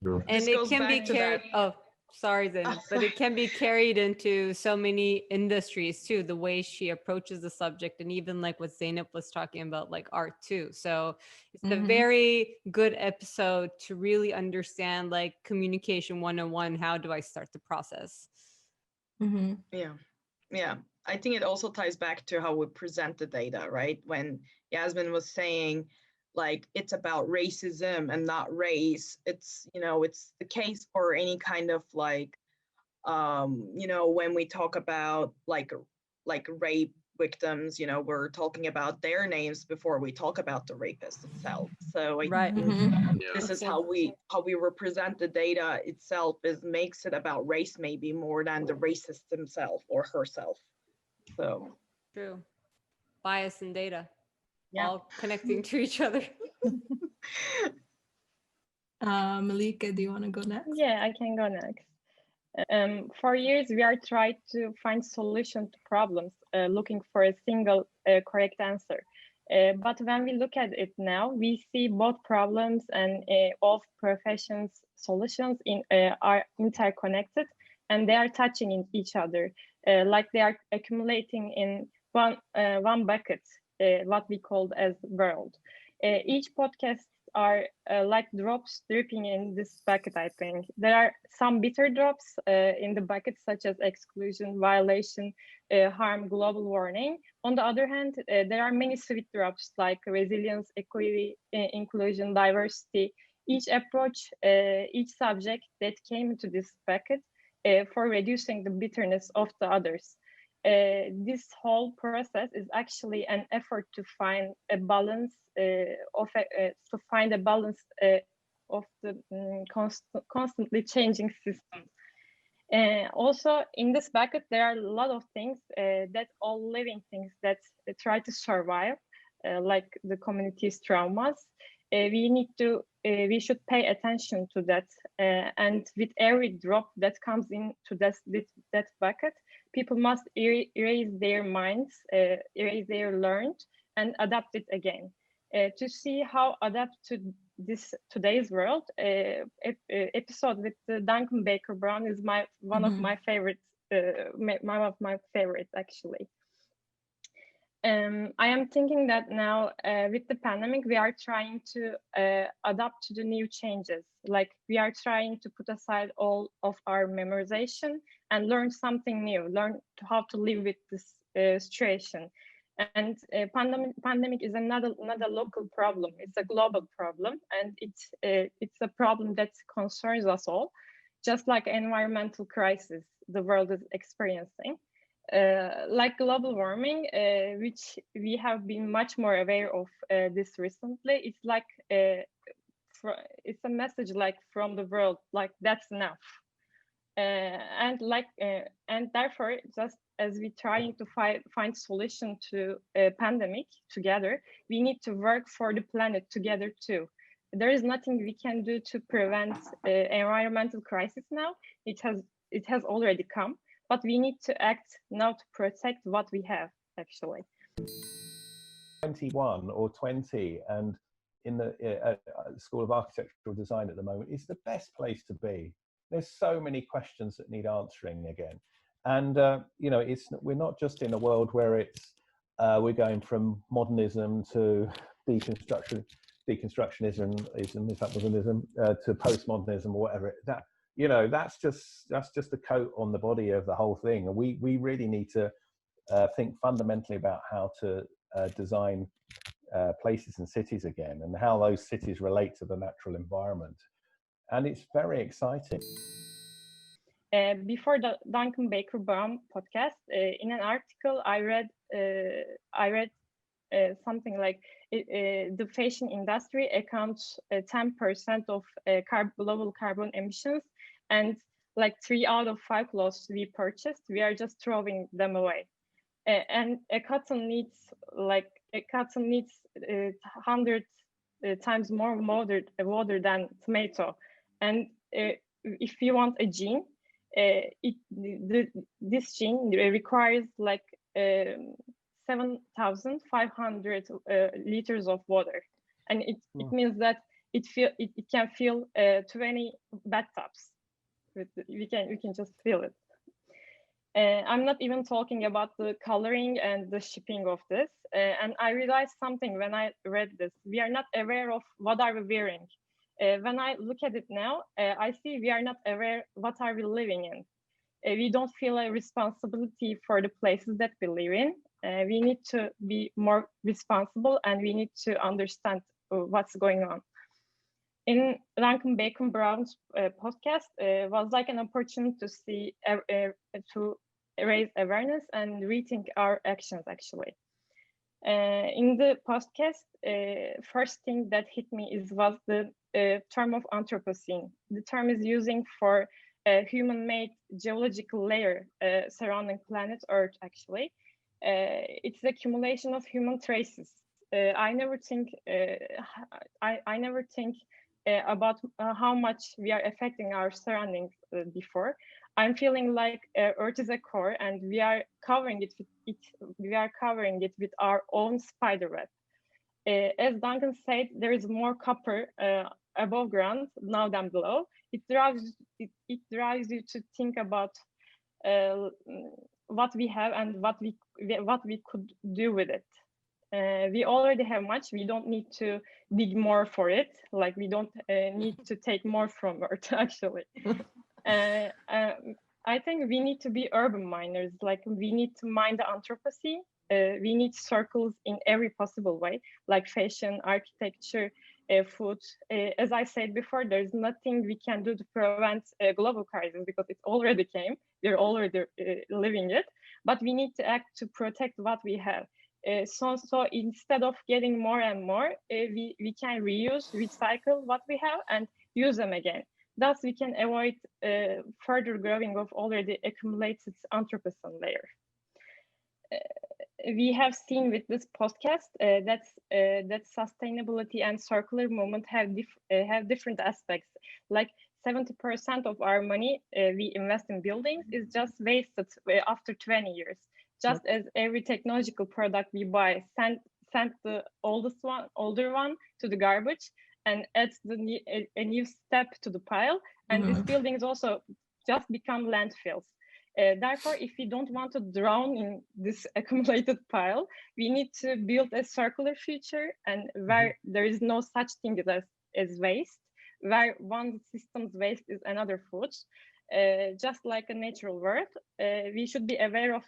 This And it goes can be back to carried. that- Oh, sorry, Zeynep, but it can be carried into so many industries too. The way she approaches the subject, and even like what Zeynep was talking about, like art too. So it's a very good episode to really understand like communication 101. How do I start the process? Yeah. I think it also ties back to how we present the data, right? When Yasmine was saying, like, it's about racism and not race. It's, you know, it's the case for any kind of like, you know, when we talk about like rape victims, you know, we're talking about their names before we talk about the rapist itself. So I think this is how we represent the data itself, is makes it about race maybe more than the racist himself or herself. So true. Bias in data. Yeah. All connecting to each other. Melike, do you want to go next? Yeah, I can go next. For years, we are trying to find solution to problems, looking for a single correct answer. But when we look at it now, we see both problems and all professions' solutions are interconnected, and they are touching in each other, like they are accumulating in one bucket, what we call as world. Each podcast are like drops dripping in this bucket, I think. There are some bitter drops in the bucket, such as exclusion, violation, harm, global warming. On the other hand, there are many sweet drops like resilience, equity, inclusion, diversity. Each approach, each subject that came into this bucket for reducing the bitterness of the others. This whole process is actually an effort to find a balance of the constantly changing system. Also, in this bucket, there are a lot of things that all living things that try to survive, like the community's traumas. We should pay attention to that, and with every drop that comes into that bucket, people must erase their minds, erase their learned, and adapt it again. To see how adapt to today's world, episode with Duncan Baker Brown is one of my favorites, actually. I am thinking that now with the pandemic, we are trying to adapt to the new changes. Like we are trying to put aside all of our memorization and learn something new, learn how to live with this situation. And pandemic is another local problem. It's a global problem, and it's a problem that concerns us all, just like environmental crisis the world is experiencing. Like global warming, which we have been much more aware of this recently. It's like it's a message like from the world, like that's enough. And therefore, just as we trying to find solution to a pandemic together, we need to work for the planet together too. There is nothing we can do to prevent environmental crisis now. It has already come, but we need to act now to protect what we have, actually. 21 or 20 and in the School of Architectural Design at the moment is the best place to be. There's so many questions that need answering again. And, you know, we're not just in a world where we're going from modernism to deconstructionism, in fact, modernism, to postmodernism or whatever. That, you know, that's just a coat on the body of the whole thing, and we really need to think fundamentally about how to design places and cities again, and how those cities relate to the natural environment. And it's very exciting. Before the Duncan Baker Brown podcast, in an article I read something like the fashion industry accounts 10% of global carbon emissions, and like 3 out of 5 clothes we purchased, we are just throwing them away. And a cotton needs 100 times more water than tomato. And if you want a jean, this jean requires like 7,500 liters of water, and it means that it can fill 20 bathtubs. We can just fill it. I'm not even talking about the coloring and the shipping of this. And I realized something when I read this. We are not aware of what are we wearing. When I look at it now, I see we are not aware what are we living in. We don't feel a responsibility for the places that we live in. We need to be more responsible, and we need to understand what's going on. In Duncan Bacon Brown's podcast was like an opportunity to see to raise awareness and rethink our actions, actually. In the podcast, first thing that hit me was the term of Anthropocene. The term is using for a human-made geological layer surrounding planet Earth, actually. It's the accumulation of human traces. I never think about how much we are affecting our surroundings before. I'm feeling like Earth is a core, and we are covering it with our own spider web. As Duncan said, there is more copper above ground now than below. It drives you to think about what we have and what we could do with it. We already have much. We don't need to dig more for it. Like, we don't need to take more from Earth, actually. I think we need to be urban miners. Like, we need to mine the Anthropocene. We need circles in every possible way, like fashion, architecture, food. As I said before, there's nothing we can do to prevent a global crisis because it already came. We're already living it. But we need to act to protect what we have. So instead of getting more and more, we can reuse, recycle what we have and use them again. Thus, we can avoid further growing of already accumulated Anthropocene layer. We have seen with this podcast that sustainability and circular movement have different aspects. Like 70% of our money we invest in buildings is just wasted after 20 years. Just as every technological product we buy send the older one to the garbage and adds a new step to the pile, and these buildings also just become landfills. Therefore, if we don't want to drown in this accumulated pile, we need to build a circular future, and where there is no such thing as waste, where one system's waste is another food. Just like a natural world, we should be aware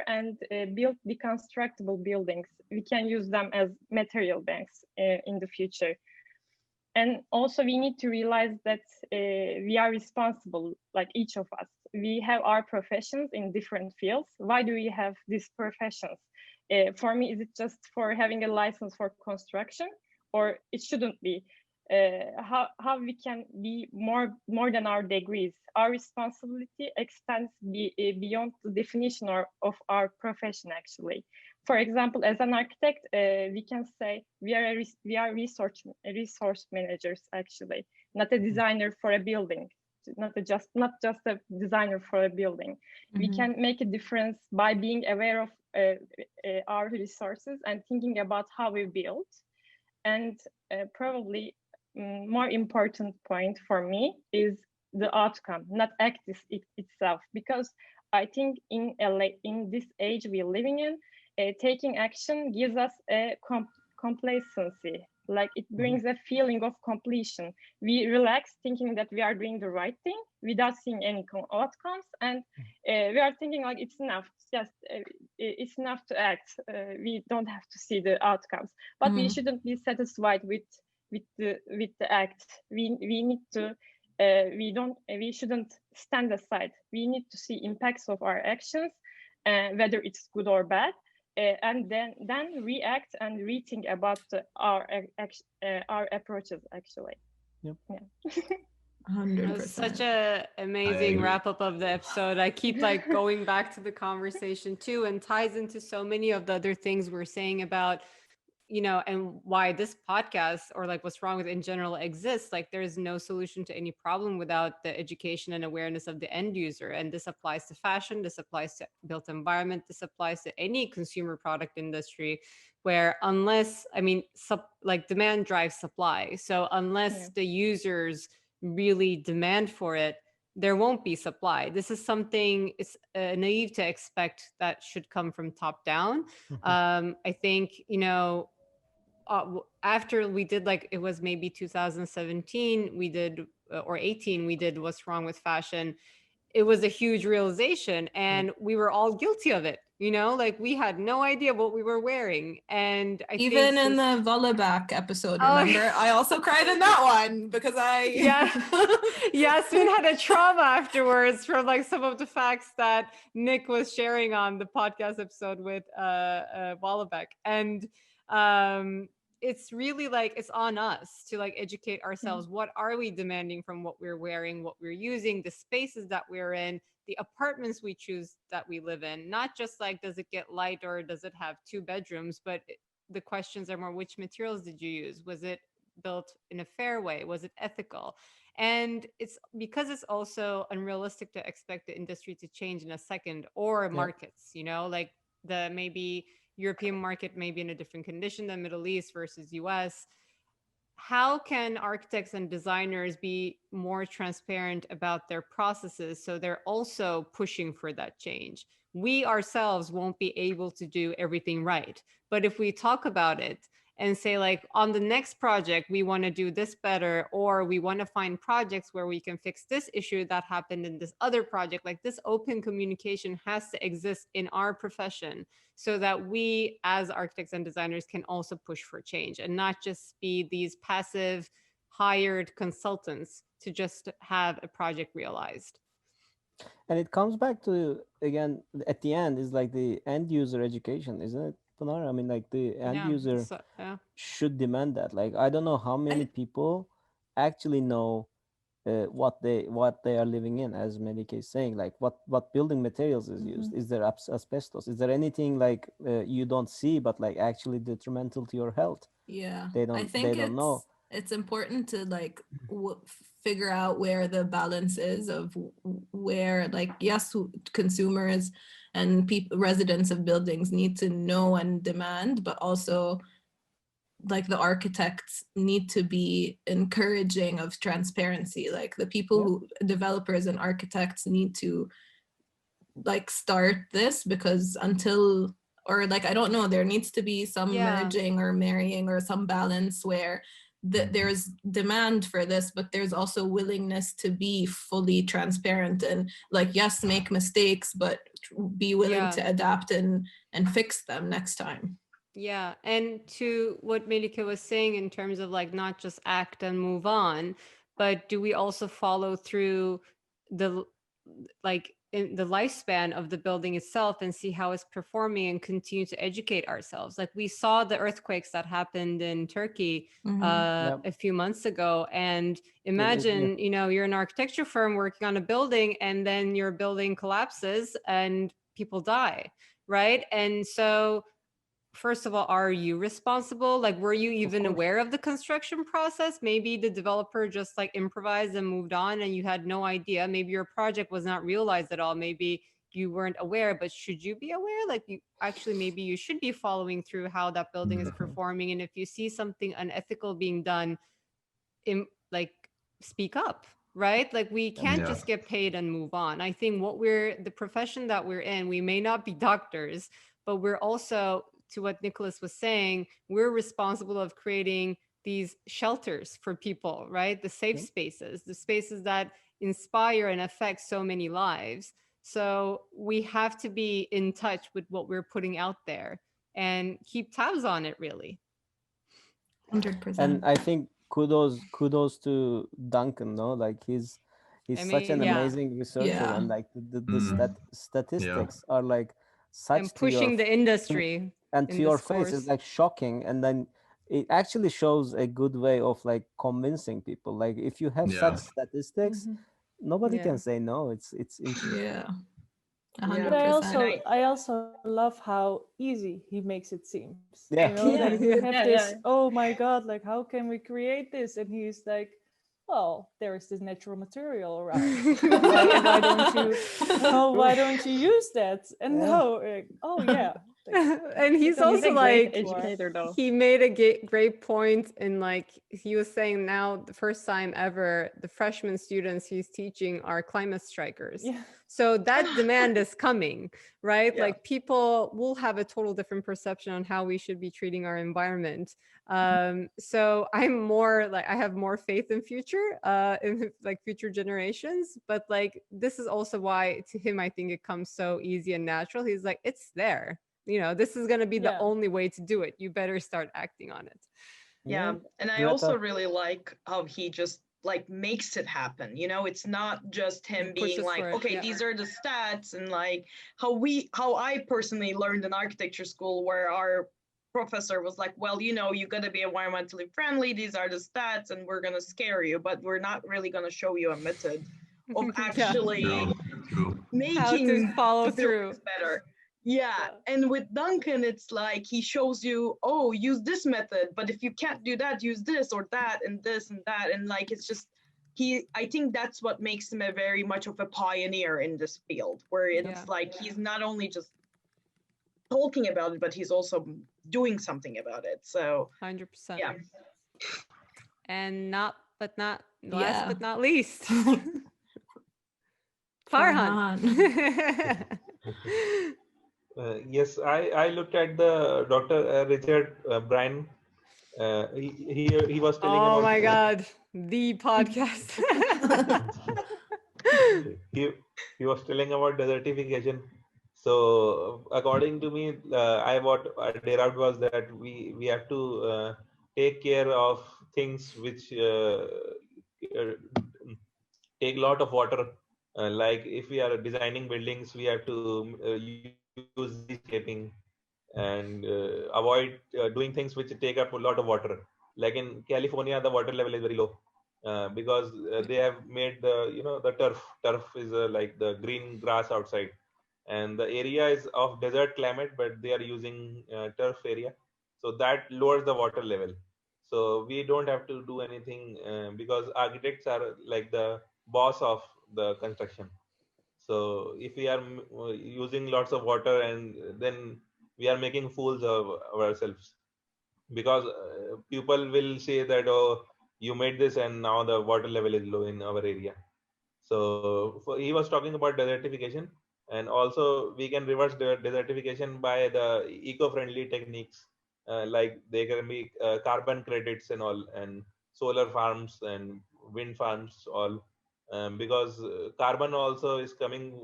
and build deconstructible buildings. We can use them as material banks in the future. And also we need to realize that we are responsible, like each of us. We have our professions in different fields. Why do we have these professions? For me, is it just for having a license for construction, or it shouldn't be? How we can be more than our degrees. Our responsibility extends beyond the definition of our profession, actually. For example, as an architect, we can say we are resource managers, actually, not a designer for a building, not just a designer for a building. We can make a difference by being aware of our resources and thinking about how we build. And probably more important point for me is the outcome, not act itself, because I think in this age we're living in, taking action gives us a complacency. Like it brings a feeling of completion. We relax thinking that we are doing the right thing without seeing any outcomes, and we are thinking like it's enough. It's enough to act. We don't have to see the outcomes, but we shouldn't be satisfied with the act. We need to. We shouldn't stand aside. We need to see impacts of our actions, whether it's good or bad. And then react and rethink about our approaches actually. Yep. Yeah. 100%. That was such a amazing wrap up of the episode. I keep like going back to the conversation too, and ties into so many of the other things we're saying about, you know, and why this podcast, or like what's wrong with in general, exists. Like there's no solution to any problem without the education and awareness of the end user. And this applies to fashion, this applies to built environment, this applies to any consumer product industry, where unless, I mean, like demand drives supply. So unless the users really demand for it, there won't be supply. This is something, it's naive to expect that should come from top down. I think, you know, after we did, like, it was maybe 2017, we did, or 18, we did What's Wrong with Fashion. It was a huge realization, and we were all guilty of it. You know, like we had no idea what we were wearing. And I even think in the Volleyball episode, remember, I also cried in that one because Yasmine had a trauma afterwards from like some of the facts that Nick was sharing on the podcast episode with Volleyball. And it's really like, it's on us to like educate ourselves. What are we demanding from what we're wearing, what we're using, the spaces that we're in, the apartments we choose that we live in? Not just like, does it get light or does it have 2 bedrooms, but the questions are more, which materials did you use? Was it built in a fair way? Was it ethical? And it's because it's also unrealistic to expect the industry to change in a second, or markets, you know, like the maybe European market may be in a different condition than Middle East versus US. How can architects and designers be more transparent about their processes so they're also pushing for that change? We ourselves won't be able to do everything right. But if we talk about it and say, like, on the next project, we want to do this better, or we want to find projects where we can fix this issue that happened in this other project, like this open communication has to exist in our profession so that we as architects and designers can also push for change and not just be these passive hired consultants to just have a project realized. And it comes back to, again, at the end, is like the end user education, isn't it, Pinar? I mean, like the end user should demand that. Like, I don't know how many people actually know what they are living in, as Melike is saying, like what building materials is used. Is there asbestos? Is there anything like you don't see but like actually detrimental to your health? They don't know. It's important to like figure out where the balance is of where, like, yes, consumers and residents of buildings need to know and demand, but also like the architects need to be encouraging of transparency. Like the people who, developers and architects, need to like start this, because until, or like, I don't know, there needs to be some merging or marrying or some balance where there's demand for this, but there's also willingness to be fully transparent and like, yes, make mistakes, but be willing to adapt and fix them next time. Yeah, and to what Melike was saying in terms of like not just act and move on, but do we also follow through the like in the lifespan of the building itself and see how it's performing and continue to educate ourselves? Like we saw the earthquakes that happened in Turkey a few months ago, and imagine, you know, you're an architecture firm working on a building and then your building collapses and people die, right? And so first of all, are you responsible? Like, were you even aware of the construction process? Maybe the developer just like improvised and moved on and you had no idea. Maybe your project was not realized at all. Maybe you weren't aware, but should you be aware? Like you actually, maybe you should be following through how that building is performing. And if you see something unethical being done, like speak up, right? Like we can't just get paid and move on. I think the profession that we're in, we may not be doctors, but we're also, to what Nicholas was saying, we're responsible of creating these shelters for people, right? The safe spaces, the spaces that inspire and affect so many lives. So we have to be in touch with what we're putting out there and keep tabs on it, really. 100%. And I think kudos to Duncan, no? Like he's such an amazing researcher, and like the statistics are like such and pushing the industry and to your face is like shocking, and then it actually shows a good way of like convincing people. Like if you have such statistics, nobody can say no. It's interesting. 100%. But I also love how easy he makes it seem. Yeah. You know, like we have this, oh my God, like how can we create this? And he's like, well, there is this natural material around. Why don't you use that? And oh yeah. And he's also like, he made a great point in, like, he was saying now the first time ever the freshman students he's teaching are climate strikers. So that demand is coming, right? Like people will have a total different perception on how we should be treating our environment. So I'm more like, I have more faith in future generations, but like this is also why to him I think it comes so easy and natural. He's like, it's there. You know, this is going to be the only way to do it. You better start acting on it. Yeah. And I also really like how he just like makes it happen. You know, it's not just him being like, okay, these are the stats, and like how I personally learned in architecture school, where our professor was like, well, you know, you got to be environmentally friendly. These are the stats and we're going to scare you, but we're not really going to show you a method of actually making how to follow through better. Yeah. And with Duncan, it's like he shows you, oh, use this method, but if you can't do that, use this or that and this and that. And like, it's just, I think that's what makes him a very much of a pioneer in this field, where it's like, he's not only just talking about it, but he's also doing something about it. So 100%. Yeah. And last but not least, Farhan. Yes, I looked at the Dr. Richard Bryan. He was telling about. Oh my God, the podcast. he was telling about desertification. So according to me, what I derived was that we have to take care of things which take a lot of water. Like if we are designing buildings, we have to use landscaping and avoid doing things which take up a lot of water. Like in California, the water level is very low because they have made the turf. Turf is like the green grass outside, and the area is of desert climate, but they are using turf area, so that lowers the water level. So we don't have to do anything because architects are like the boss of the construction. So if we are using lots of water, and then we are making fools of ourselves, because people will say that, oh, you made this and now the water level is low in our area. So he was talking about desertification, and also we can reverse the desertification by the eco-friendly techniques, like they can be carbon credits and all, and solar farms and wind farms, all. Because carbon also is coming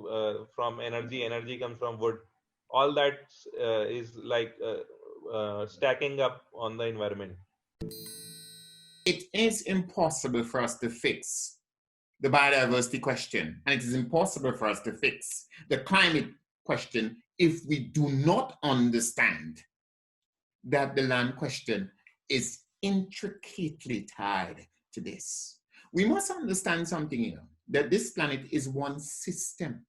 from energy comes from wood. All that is like stacking up on the environment. It is impossible for us to fix the biodiversity question, and it is impossible for us to fix the climate question if we do not understand that the land question is intricately tied to this. We must understand something here, that this planet is one system.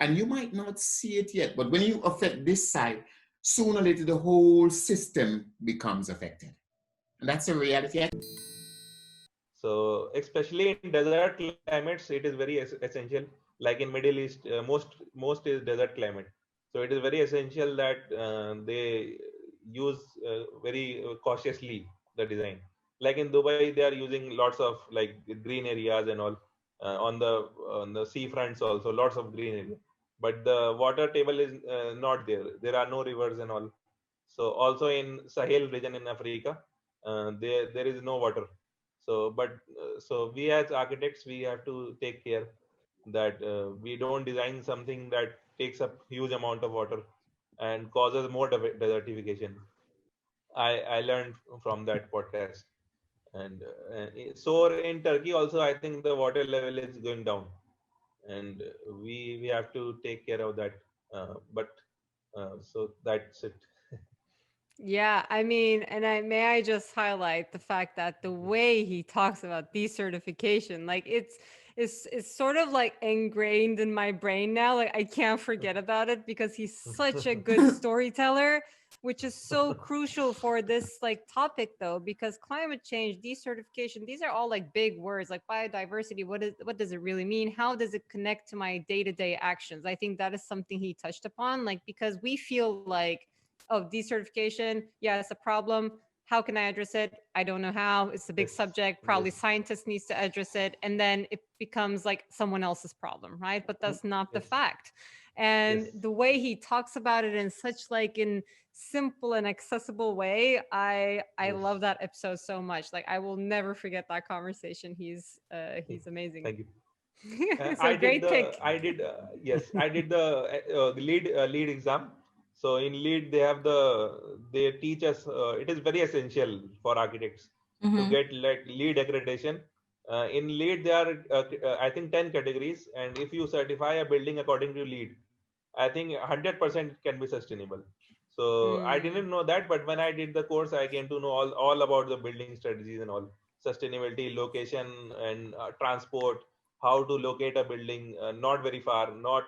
And you might not see it yet, but when you affect this side, sooner or later the whole system becomes affected. And that's a reality. So especially in desert climates, it is very essential. Like in Middle East, most is desert climate. So it is very essential that they use very cautiously the design. Like in Dubai, they are using lots of like green areas and all on the sea fronts also, lots of green area, but the water table is not there. There are no rivers and all. So also in Sahel region in Africa, there is no water. So so we as architects, we have to take care that we don't design something that takes up huge amount of water and causes more desertification. I learned from that podcast. And so in Turkey also, I think the water level is going down, and we have to take care of that. But so that's it. Yeah, I mean, and I just highlight the fact that the way he talks about decertification, like it's sort of like ingrained in my brain now. Like I can't forget about it because he's such a good storyteller, which is so crucial for this like topic though, because climate change, decertification, these are all like big words, like biodiversity. What does it really mean? How does it connect to my day-to-day actions? I think that is something he touched upon, like because we feel like, oh, decertification, yeah, it's a problem. How can I address it? I don't know how. It's a big subject. Probably scientists needs to address it, and then it becomes like someone else's problem, right? But that's not the fact. And the way he talks about it in such like in simple and accessible way, I love that episode so much. Like I will never forget that conversation. He's amazing. Thank you. So great pick. Yes, I did the lead exam. So in lead they teach us. It is very essential for architects to get like lead accreditation. In lead there are I think 10 categories, and if you certify a building according to lead, I think 100% can be sustainable. So I didn't know that, but when I did the course, I came to know all about the building strategies and all sustainability, location, and transport. How to locate a building, not very far, not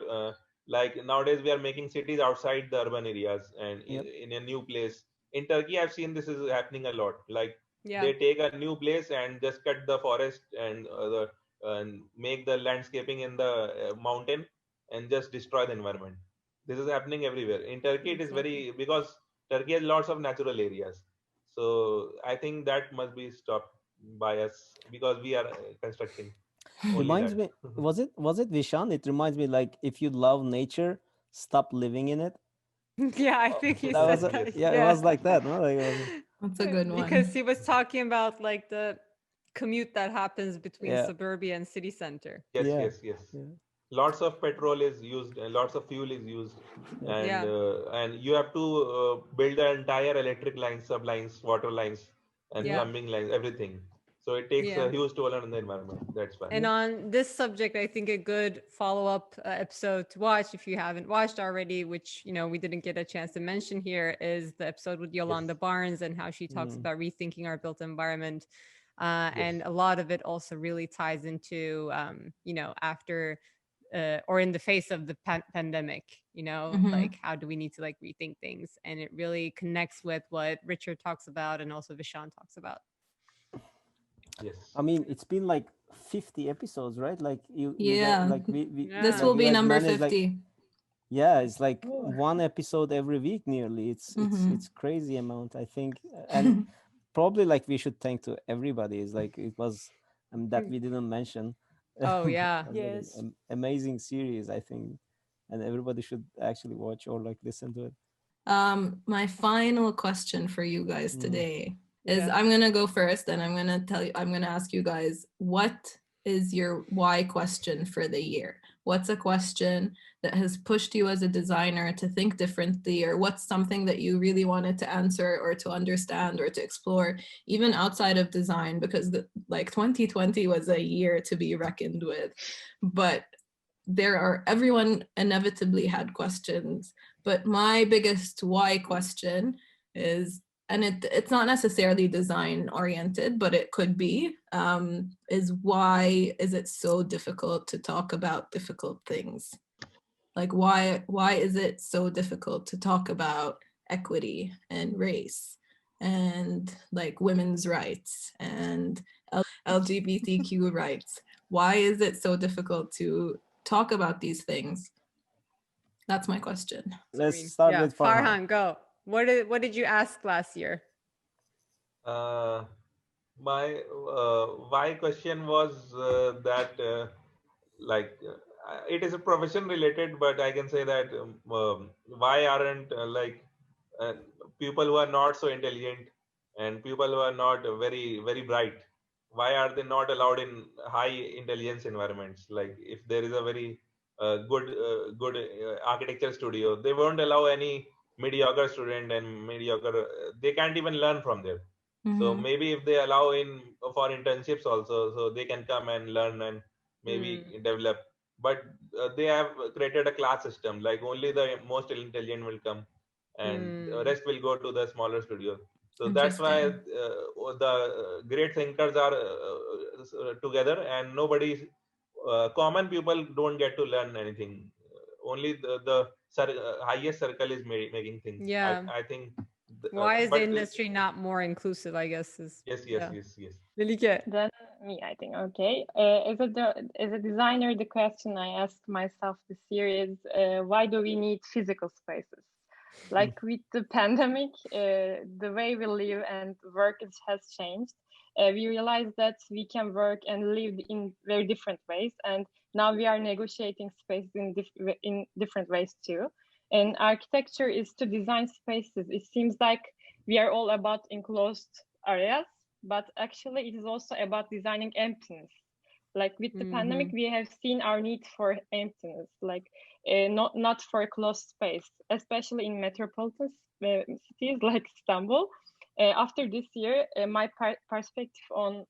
like nowadays we are making cities outside the urban areas and in a new place. In Turkey, I've seen this is happening a lot. Like they take a new place and just cut the forest and make the landscaping in the mountain and just destroy the environment. This is happening everywhere. In Turkey, it is very because Turkey has lots of natural areas. So I think that must be stopped by us because we are constructing. Reminds me, was it Vishan? It reminds me like if you love nature, stop living in it. Yeah, I think he That said was that. yeah, it was like that, no? Like, That's a good one. Because he was talking about like the commute that happens between Yeah. suburbia and city center. Yes. Lots of petrol is used, lots of fuel is used, and you have to build the entire electric lines, sublines, water lines, and plumbing lines, everything. So it takes a huge toll on the environment. That's why. And on this subject, I think a good follow-up episode to watch if you haven't watched already, which we didn't get a chance to mention here, is the episode with Yolanda Barnes and how she talks about rethinking our built environment. And a lot of it also really ties into after or in the face of the pandemic, like how do we need to like rethink things, and it really connects with what Richard talks about and also Vishan talks about. Yes, I mean it's been like 50 episodes, right? Like you like we this will be number 50. Like, yeah, it's like one episode every week nearly. It's crazy amount, I think. And probably like we should thank to everybody. It's like it was that we didn't mention. Oh yeah. Yes. Amazing series, I think, and everybody should actually watch or like listen to it. My final question for you guys today is I'm gonna go first, and I'm gonna ask you guys, what is your why question for the year? What's a question that has pushed you as a designer to think differently, or what's something that you really wanted to answer or to understand or to explore, even outside of design? Because 2020 was a year to be reckoned with, but everyone inevitably had questions. But my biggest why question is, and it's not necessarily design oriented, but it could be, is why is it so difficult to talk about difficult things? Like why is it so difficult to talk about equity and race and like women's rights and LGBTQ rights? Why is it so difficult to talk about these things? That's my question. Let's start with Farhan. Go. What did you ask last year? My why question was that like it is a profession related, but I can say that why aren't uh, people who are not so intelligent and people who are not very bright, why are they not allowed in high intelligence environments? Like if there is a very good architecture studio, they won't allow any mediocre student and mediocre. They can't even learn from there. So maybe if they allow in for internships also, so they can come and learn and maybe develop. But they have created a class system. Like only the most intelligent will come, and the rest will go to the smaller studios. So that's why the great thinkers are together, and nobody, common people don't get to learn anything. Only the highest circle is making things. Yeah. I think. Why is the But industry not more inclusive, I guess, is yes. Melike. Then me, I think. Okay. As a designer, the question I ask myself this year is, why do we need physical spaces? Like with the pandemic, the way we live and work has changed. We realized that we can work and live in very different ways, and now we are negotiating spaces in different ways too. And architecture is to design spaces. It seems like we are all about enclosed areas, but actually it is also about designing emptiness. Like with the pandemic, we have seen our need for emptiness, like not for a closed space, especially in metropolitan cities like Istanbul. After this year, my perspective on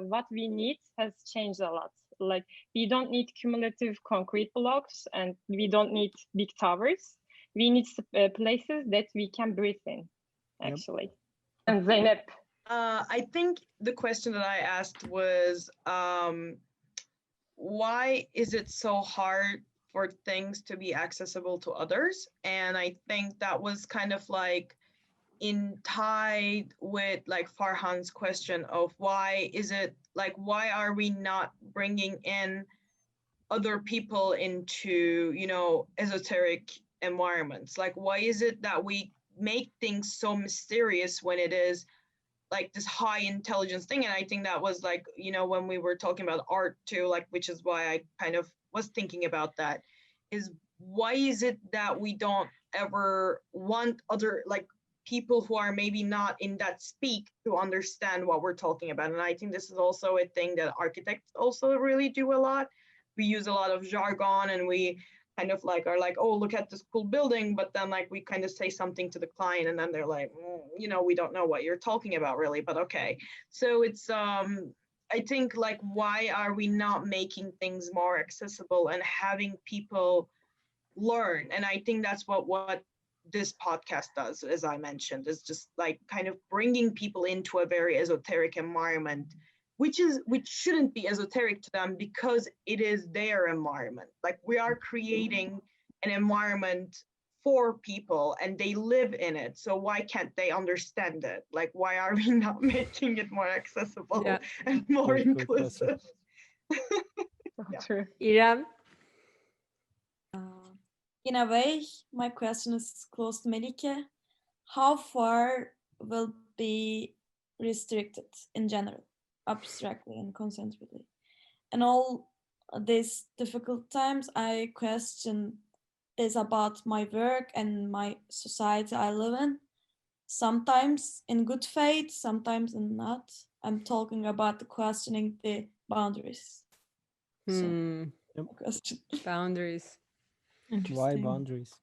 what we need has changed a lot. Like we don't need cumulative concrete blocks and we don't need big towers. We need places that we can breathe in, actually. And Zeynep. I think the question that I asked was, why is it so hard for things to be accessible to others? And I think that was kind of like tied with like Farhan's question of why are we not bringing in other people into, esoteric environments? Like, why is it that we make things so mysterious when it is like this high intelligence thing? And I think that was like, when we were talking about art too, like, which is why I kind of was thinking about that, is why is it that we don't ever want other like people who are maybe not in that speak to understand what we're talking about? And I think this is also a thing that architects also really do a lot. We use a lot of jargon and we kind of like are like, oh, look at this cool building, but then like we kind of say something to the client and then they're like, we don't know what you're talking about really, but okay. So it's I think like, why are we not making things more accessible and having people learn? And I think that's what this podcast does, as I mentioned, is just like kind of bringing people into a very esoteric environment, which shouldn't be esoteric to them because it is their environment. Like we are creating an environment for people and they live in it. So why can't they understand it? Like, why are we not making it more accessible and more inclusive? True. Irem? In a way, my question is close to Melike. How far will be restricted in general, abstractly and concentrately? And all these difficult times, I question this about my work and my society I live in. Sometimes in good faith, sometimes in not. I'm talking about the questioning the boundaries. So, question. Boundaries. Why boundaries?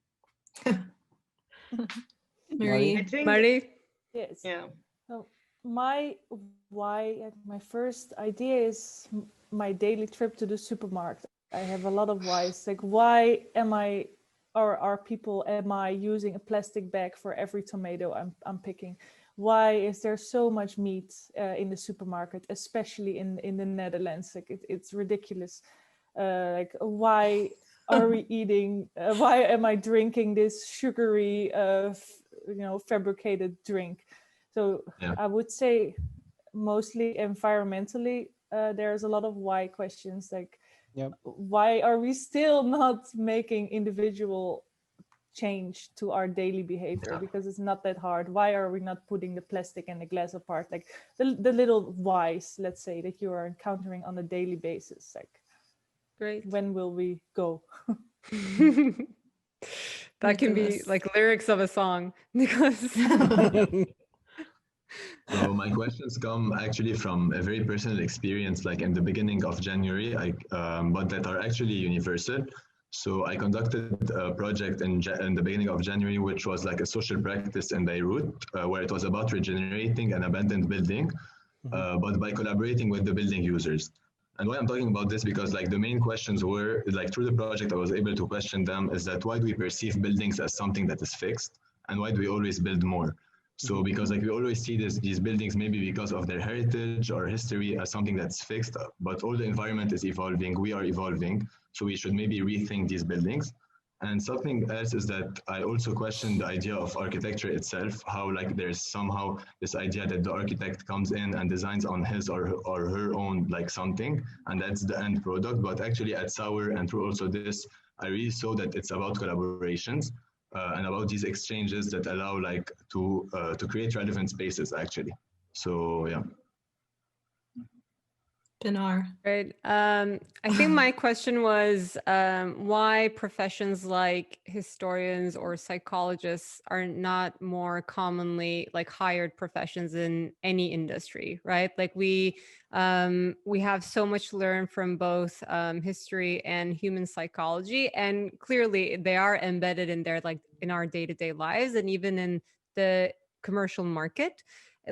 Marie? Yes. Yeah. So my first idea is my daily trip to the supermarket. I have a lot of whys. Like, why am I using a plastic bag for every tomato I'm picking? Why is there so much meat in the supermarket, especially in the Netherlands? Like it's ridiculous. Like, why are we eating? Why am I drinking this sugary, fabricated drink? So I would say mostly environmentally, there's a lot of why questions. Like, why are we still not making individual change to our daily behavior? Because it's not that hard. Why are we not putting the plastic and the glass apart? Like the little whys, let's say, that you are encountering on a daily basis. Like, Great. When will we go? That can be Nicholas. like lyrics of a song, Nicholas. So my questions come actually from a very personal experience, like in the beginning of January, but that are actually universal. So I conducted a project in the beginning of January, which was like a social practice in Beirut, where it was about regenerating an abandoned building, but by collaborating with the building users. And why I'm talking about this, because like the main questions were, like through the project, I was able to question them, is that why do we perceive buildings as something that is fixed? And why do we always build more? So because like we always see these buildings maybe because of their heritage or history as something that's fixed, but all the environment is evolving, we are evolving, so we should maybe rethink these buildings. And something else is that I also question the idea of architecture itself, how like there's somehow this idea that the architect comes in and designs on his or her own like something, and that's the end product. But actually at Sour and through also this, I really saw that it's about collaborations and about these exchanges that allow like to create relevant spaces actually. So yeah. Pinar. Right. I think my question was why professions like historians or psychologists are not more commonly like hired professions in any industry, right? Like we have so much to learn from both history and human psychology, and clearly they are embedded in there, like in our day-to-day lives and even in the commercial market.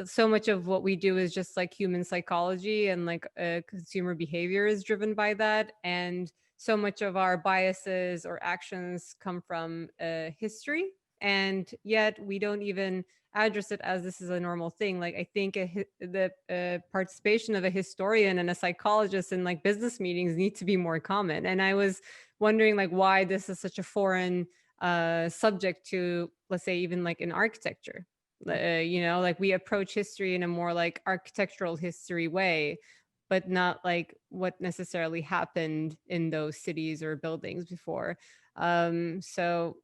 So much of what we do is just like human psychology, and like consumer behavior is driven by that. And so much of our biases or actions come from history. And yet we don't even address it as this is a normal thing. Like I think the participation of a historian and a psychologist in like business meetings need to be more common. And I was wondering like why this is such a foreign subject to, let's say, even like in architecture. You know, like we approach history in a more like architectural history way, but not like what necessarily happened in those cities or buildings before. So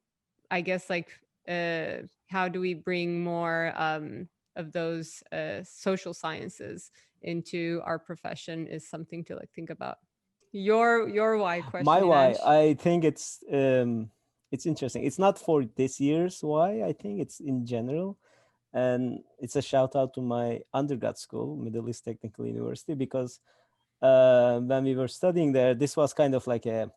I guess like how do we bring more of those social sciences into our profession is something to like think about. Your why question. My why, Inanc? I think it's interesting. It's not for this year's why. I think it's in general. And it's a shout out to my undergrad school, Middle East Technical University, because when we were studying there, this was kind of like a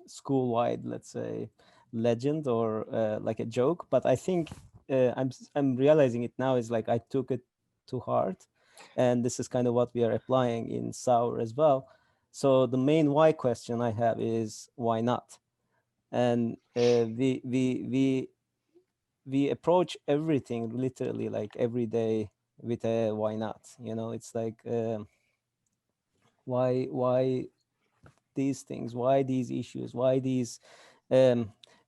school-wide, let's say, legend or like a joke. But I think I'm realizing it now is like I took it to heart, and this is kind of what we are applying in Sour as well. So the main why question I have is why not? And we approach everything literally like every day with a why not, you know. It's like why these things, why these issues, why these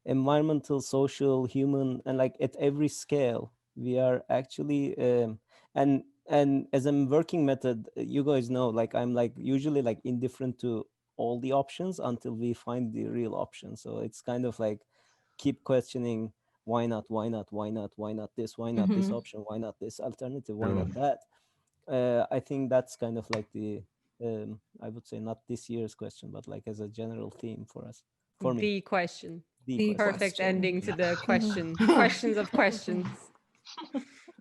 environmental, social, human, and like at every scale we are actually and as a working method, you guys know, like I'm like usually like indifferent to all the options until we find the real option. So it's kind of like keep questioning why not, why not, why not, why not this, why not this option, why not this alternative, why not that. I think that's kind of like the I would say not this year's question, but like as a general theme for us, for me. The question. The Perfect question. ending to the question. Questions of questions.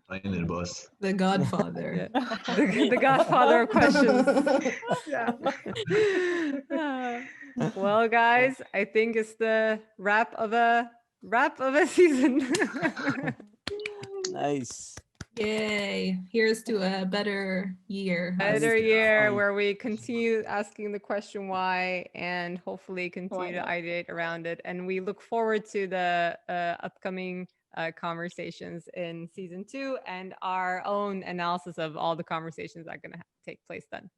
Final boss. The Godfather. Yeah. The Godfather of questions. Yeah. Well, guys, I think it's the wrap of a season. Nice. Yay. Here's to a better year. Better year where we continue asking the question why and hopefully continue to ideate around it. And we look forward to the upcoming conversations in season 2 and our own analysis of all the conversations that are going to take place then.